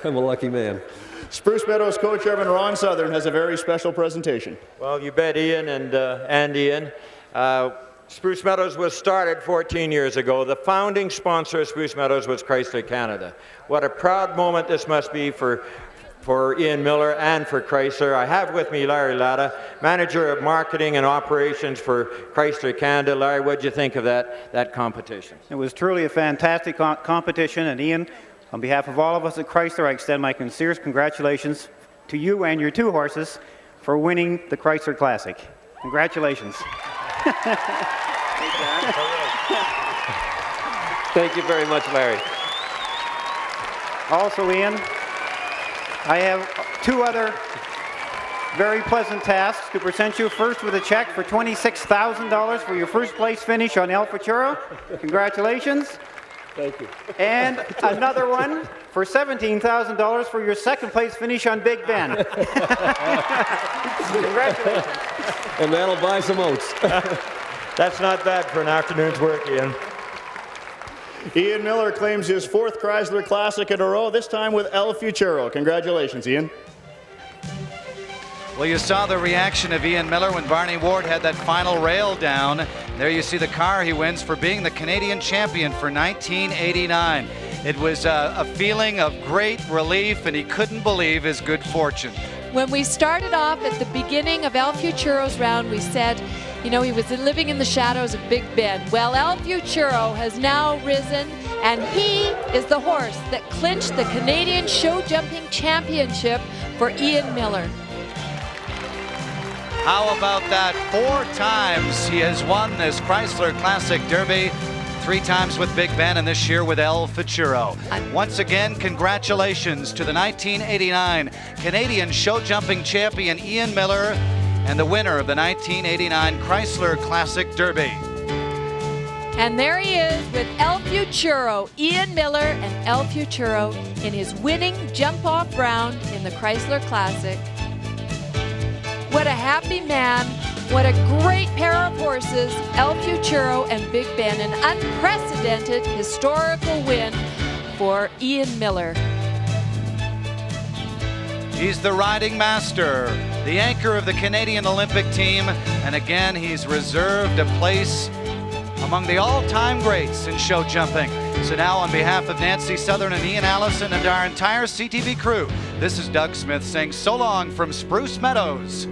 I'm a lucky man. Spruce Meadows co-chairman Ron Southern has a very special presentation. Well, you bet, Ian and Ian. Spruce Meadows was started 14 years ago. The founding sponsor of Spruce Meadows was Chrysler Canada. What a proud moment this must be for Ian Millar and for Chrysler. I have with me Larry Latta, Manager of Marketing and Operations for Chrysler Canada. Larry, what did you think of that competition? It was truly a fantastic competition, and Ian, on behalf of all of us at Chrysler, I extend my sincerest congratulations to you and your 2 horses for winning the Chrysler Classic. Congratulations. Thank you very much, Larry. Also, Ian, I have 2 other very pleasant tasks to present you. First, with a check for $26,000 for your first place finish on El Futuro. Congratulations. Thank you. And another one for $17,000 for your second place finish on Big Ben. Congratulations. And that'll buy some oats. That's not bad for an afternoon's work, Ian. Ian Millar claims his 4th Chrysler Classic in a row, this time with El Futuro. Congratulations, Ian. Well, you saw the reaction of Ian Millar when Barney Ward had that final rail down. There you see the car he wins for being the Canadian champion for 1989. It was a feeling of great relief, and he couldn't believe his good fortune. When we started off at the beginning of El Futuro's round, we said, you know, he was living in the shadows of Big Ben. Well, El Futuro has now risen, and he is the horse that clinched the Canadian Show Jumping Championship for Ian Millar. How about that? 4 times he has won this Chrysler Classic Derby. 3 times with Big Ben, and this year with El Futuro. Once again, congratulations to the 1989 Canadian Show Jumping Champion Ian Millar and the winner of the 1989 Chrysler Classic Derby. And there he is with El Futuro, Ian Millar and El Futuro in his winning jump-off round in the Chrysler Classic. What a happy man. What a great pair of horses, El Futuro and Big Ben. An unprecedented historical win for Ian Millar. He's the riding master, the anchor of the Canadian Olympic team, and again, he's reserved a place among the all-time greats in show jumping. So now, on behalf of Nancy Southern and Ian Allison and our entire CTV crew, this is Doug Smith saying so long from Spruce Meadows.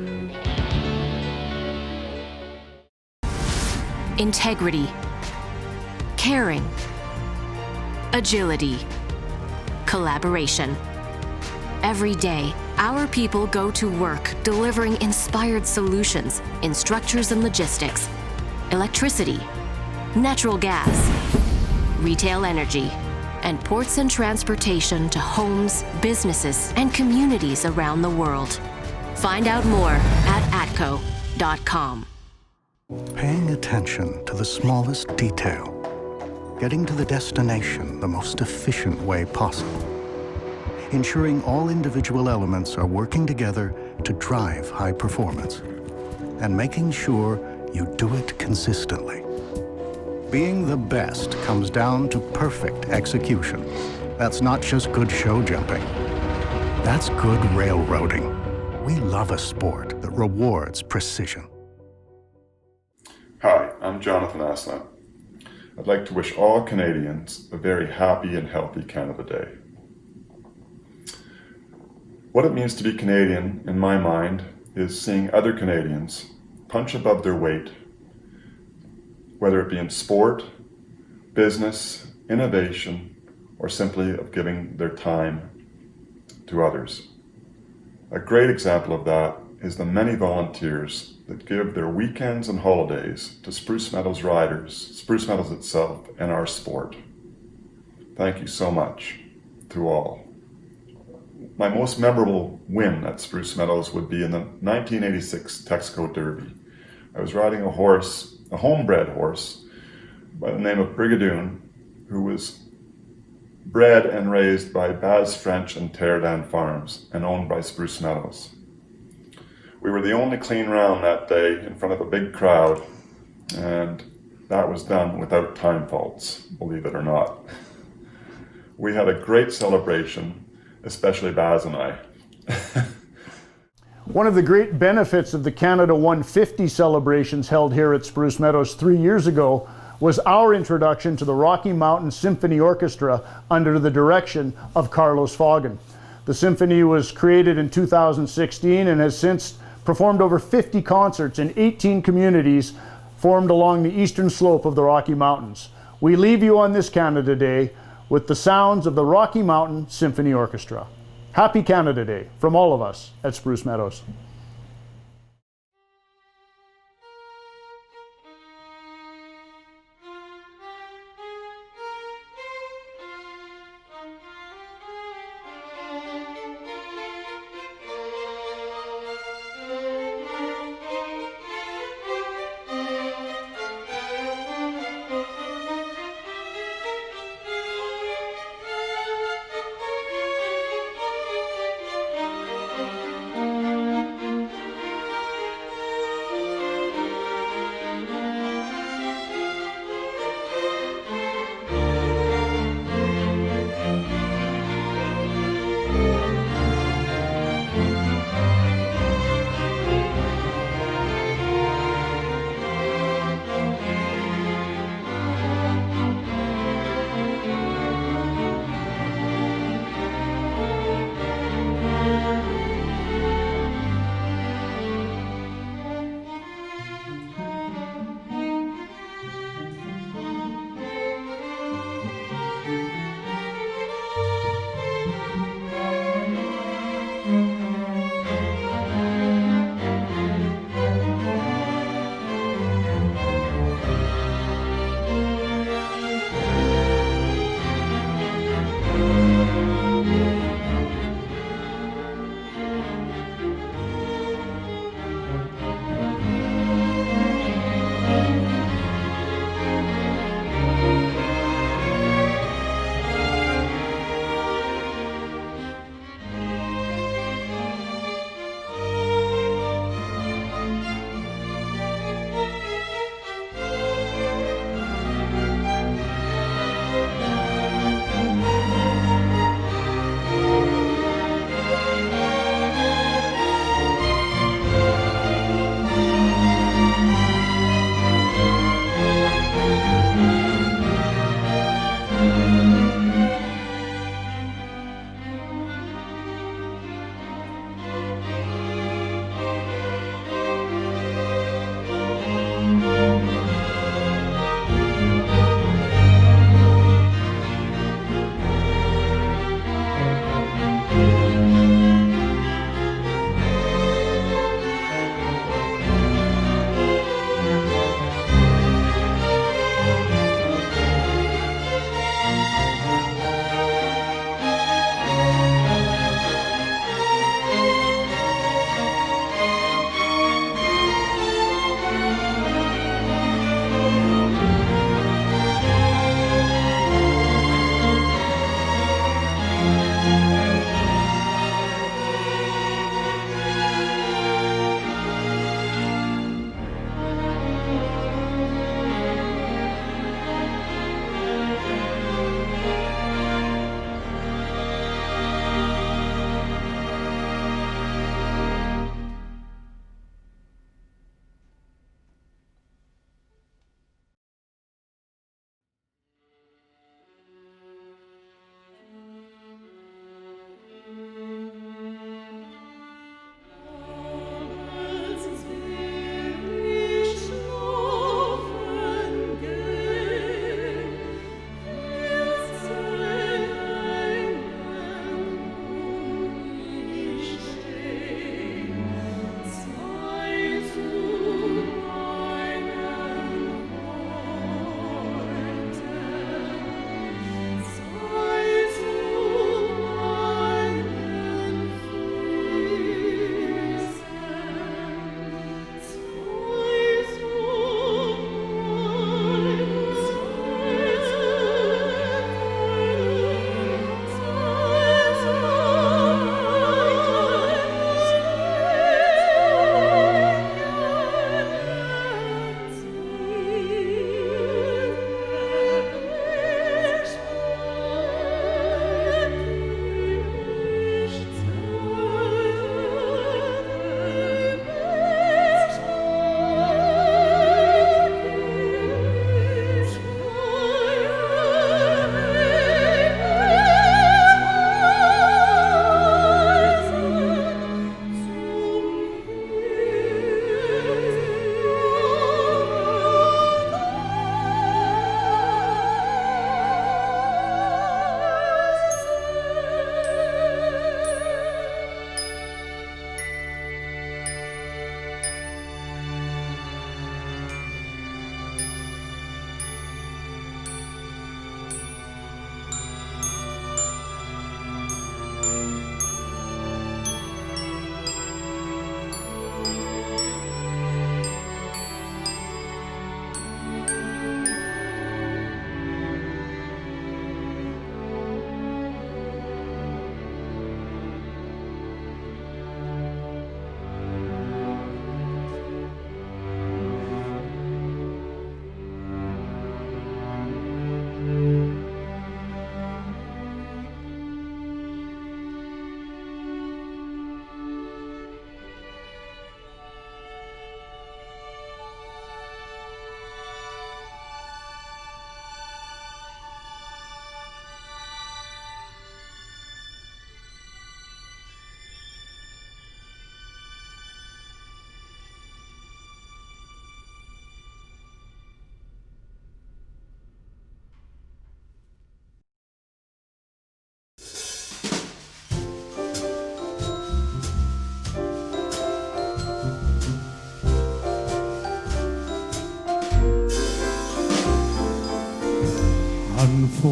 Integrity, caring, agility, collaboration. Every day, our people go to work delivering inspired solutions in structures and logistics, electricity, natural gas, retail energy, and ports and transportation to homes, businesses, and communities around the world. Find out more at atco.com. Paying attention to the smallest detail. Getting to the destination the most efficient way possible. Ensuring all individual elements are working together to drive high performance. And making sure you do it consistently. Being the best comes down to perfect execution. That's not just good show jumping. That's good railroading. We love a sport that rewards precision. Hi, I'm Jonathan Aslan. I'd like to wish all Canadians a very happy and healthy Canada Day. What it means to be Canadian, in my mind, is seeing other Canadians punch above their weight, whether it be in sport, business, innovation, or simply of giving their time to others. A great example of that is the many volunteers that give their weekends and holidays to Spruce Meadows riders, Spruce Meadows itself, and our sport. Thank you so much to all. my most memorable win at Spruce Meadows would be in the 1986 Texaco Derby. I was riding a horse, a homebred horse, by the name of Brigadoon, who was bred and raised by Baz French and Teardan Farms and owned by Spruce Meadows. We were the only clean round that day in front of a big crowd, and that was done without time faults, believe it or not. We had a great celebration, especially Baz and I. One of the great benefits of the Canada 150 celebrations held here at Spruce Meadows 3 years ago was our introduction to the Rocky Mountain Symphony Orchestra under the direction of Carlos Foggin. The symphony was created in 2016 and has since performed over 50 concerts in 18 communities formed along the eastern slope of the Rocky Mountains. We leave you on this Canada Day with the sounds of the Rocky Mountain Symphony Orchestra. Happy Canada Day from all of us at Spruce Meadows.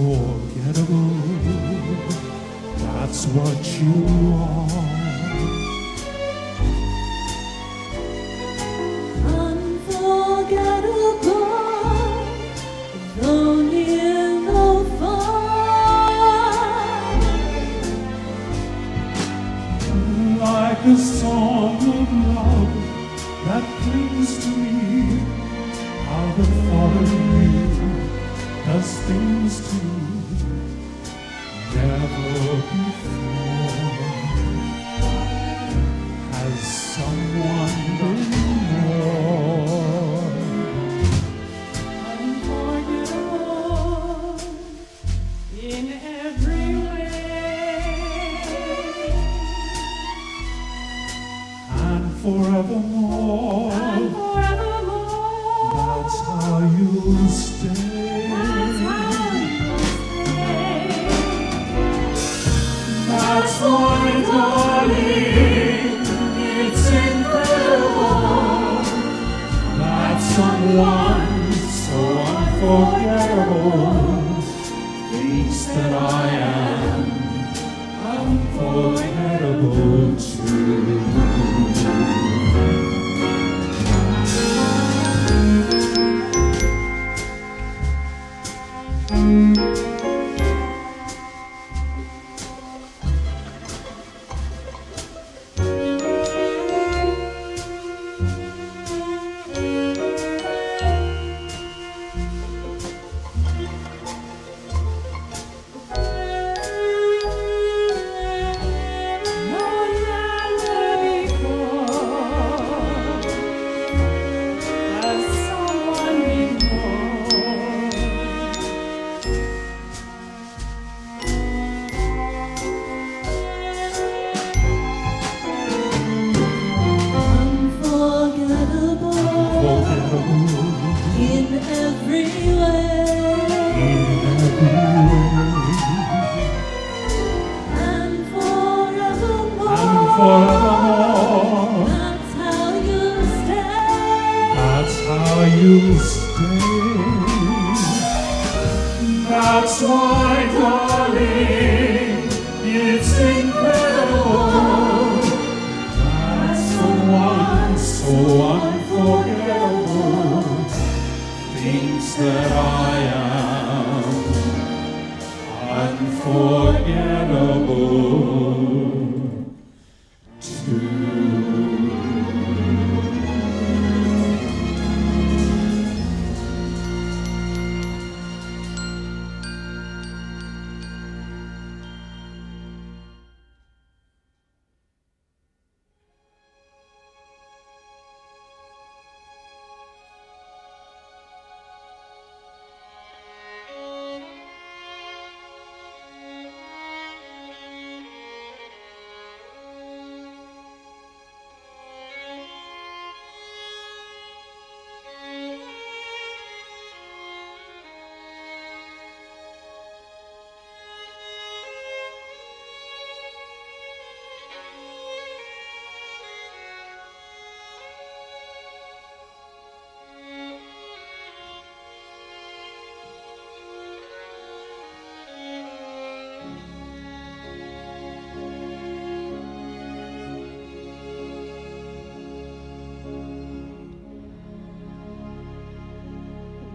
unforgettable. That's what you are. Unforgettable, though near, though far. Like a song of love that clings to me. How the thought of you does things to me never before. Has someone done more? Unforgettable in every way, And forevermore, that's how you'll stay. That's why, darling, it's incredible that someone so unforgettable thinks that I am unforgettable too. Forevermore, that's how you'll stay. That's how you'll stay. That's why, darling, it's incredible that someone so unforgettable thinks that I am unforgettable.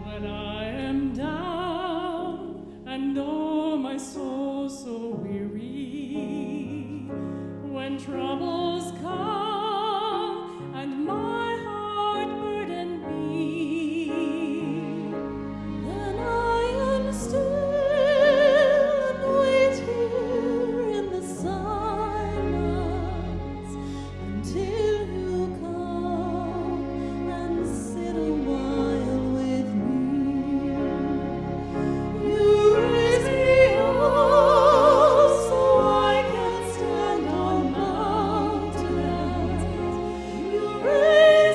when I am down and oh my soul so weary, when troubles come and my heart burden me, then I am still and wait here in the silence until you come and sit a while with me. You raise me up so I can stand on mountains. You raise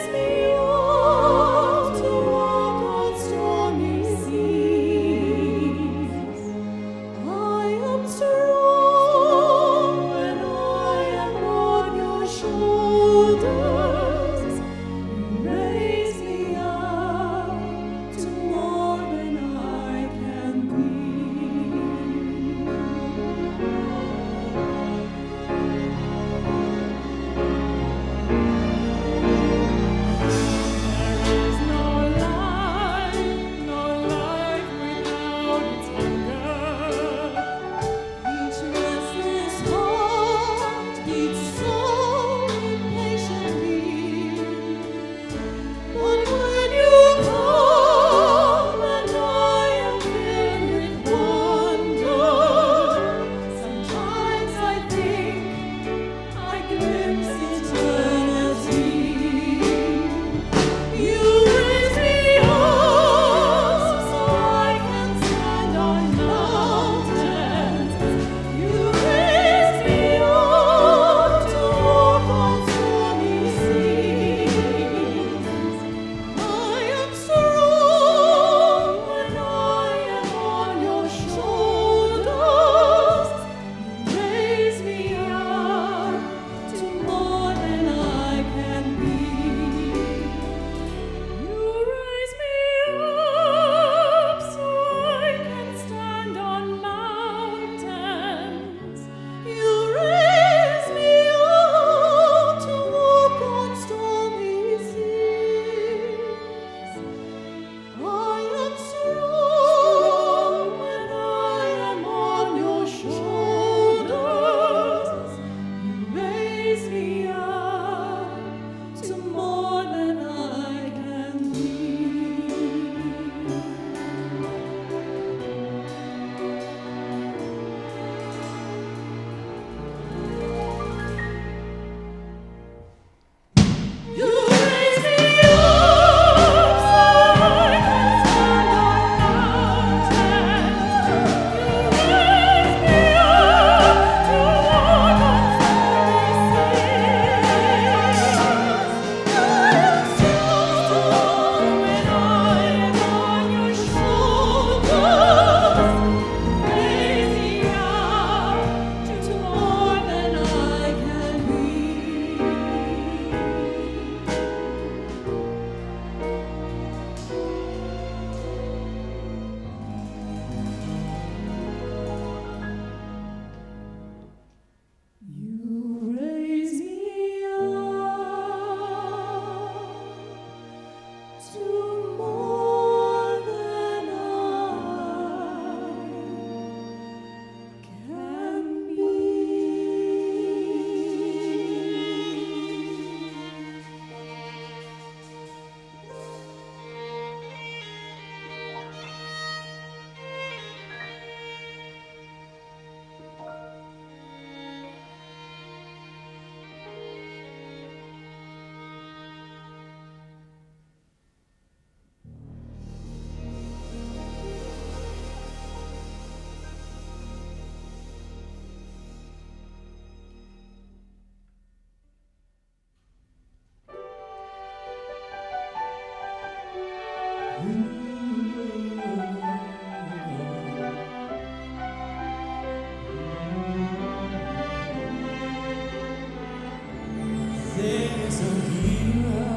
is a hero.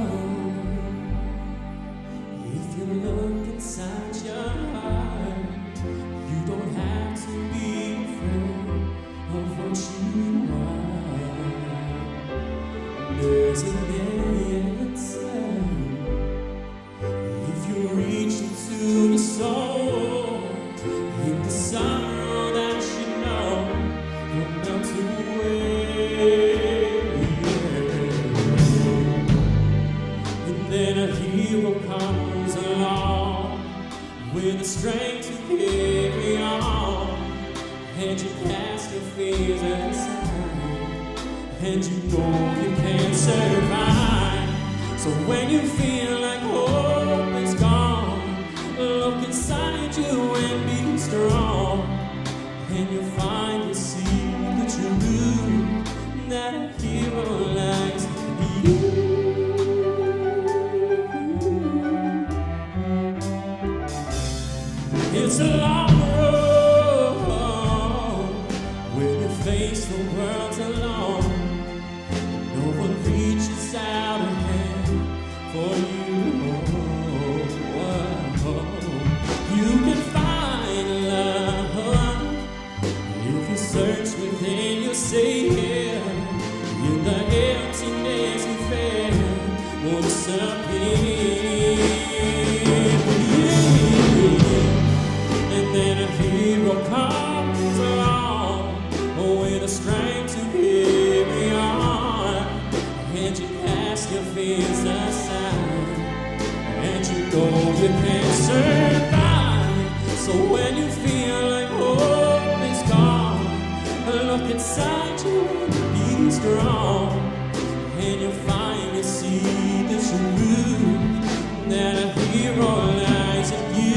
If you look inside your heart, you don't have to be afraid of what you are. There's an answer if you reach into your soul. In the sorrow that you know will melt away. And then a hero comes along with the strength to carry on. And you cast your fears aside, and you know you can survive. So when you feel like hope is gone, look inside you and be strong, and you'll find you see the truth that a hero lies in you. It's a long road when you face the world alone. No one reaches out a hand for you. You can find love if you search within yourself. In the emptiness you feel will disappear. And then a hero comes along with the strength to carry on. And you cast your fears aside, and you know you can survive. So when you feel like hope is gone, look inside you and be strong, and you'll find you see the truth that a hero lies in you.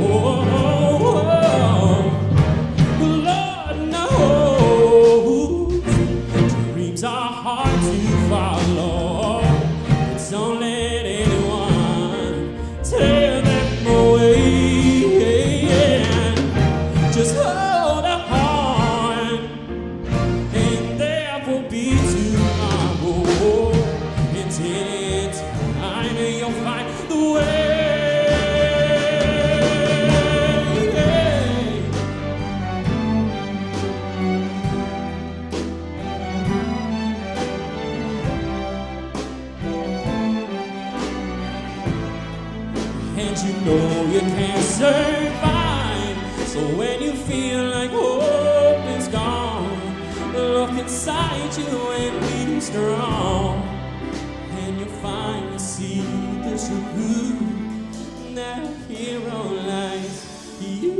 Oh, oh, oh. Lord knows dreams are hard to follow. It's only anyone tear them away. Just hold on, and there will be tomorrow. Until time, you'll find the way. And you know you can survive. So when you feel like hope is gone, look inside you and be strong, and you'll find you see the truth that a hero lies in you.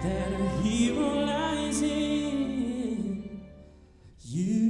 That a hero lies in you.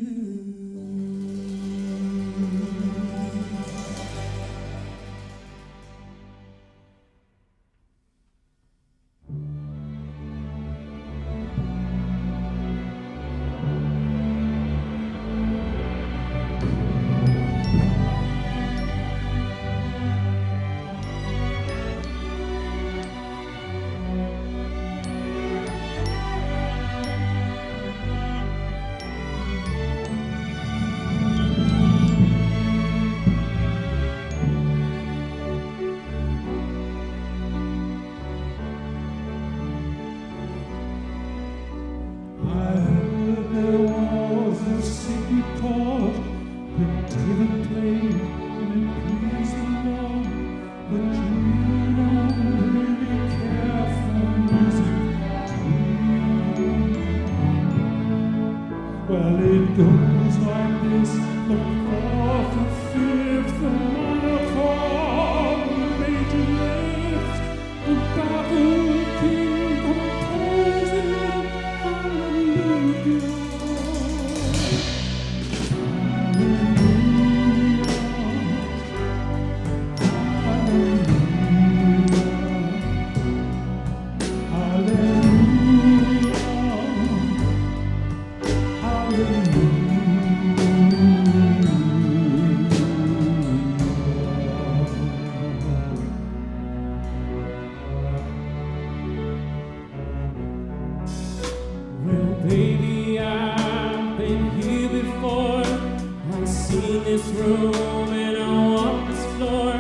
in this room and I walk this floor.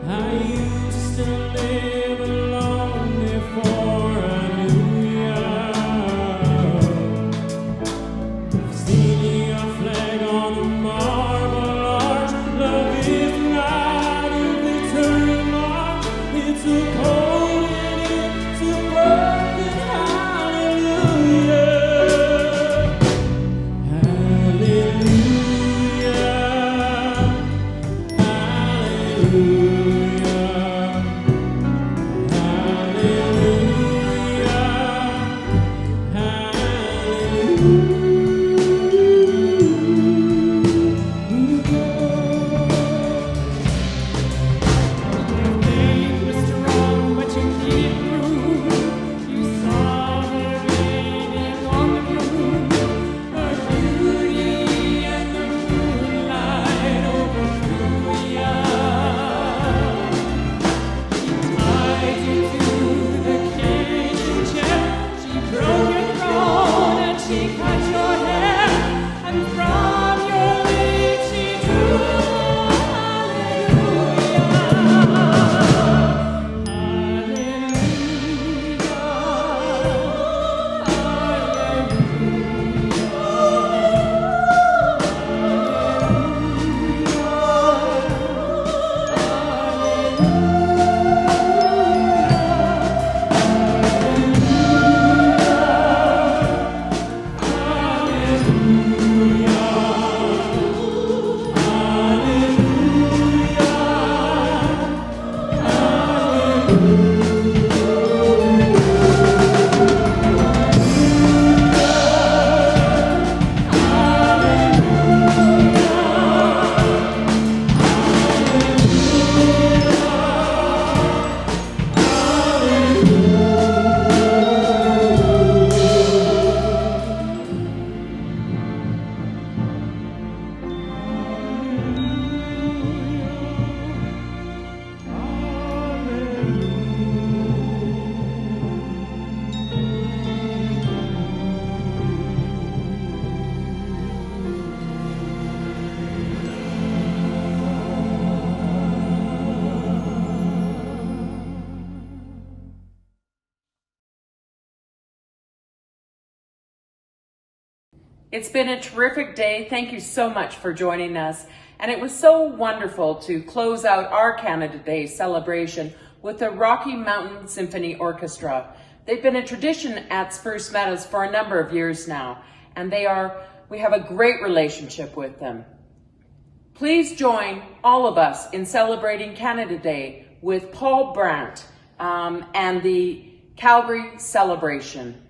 I used to live alone before I knew ya. Seen your flag on the marble arch. Love is right if it's her mark. It's a cold and it's a broken hallelujah. It's been a terrific day. Thank you so much for joining us. And it was so wonderful to close out our Canada Day celebration with the Rocky Mountain Symphony Orchestra. They've been a tradition at Spruce Meadows for a number of years now, and we have a great relationship with them. Please join all of us in celebrating Canada Day with Paul Brandt and the Calgary Celebration.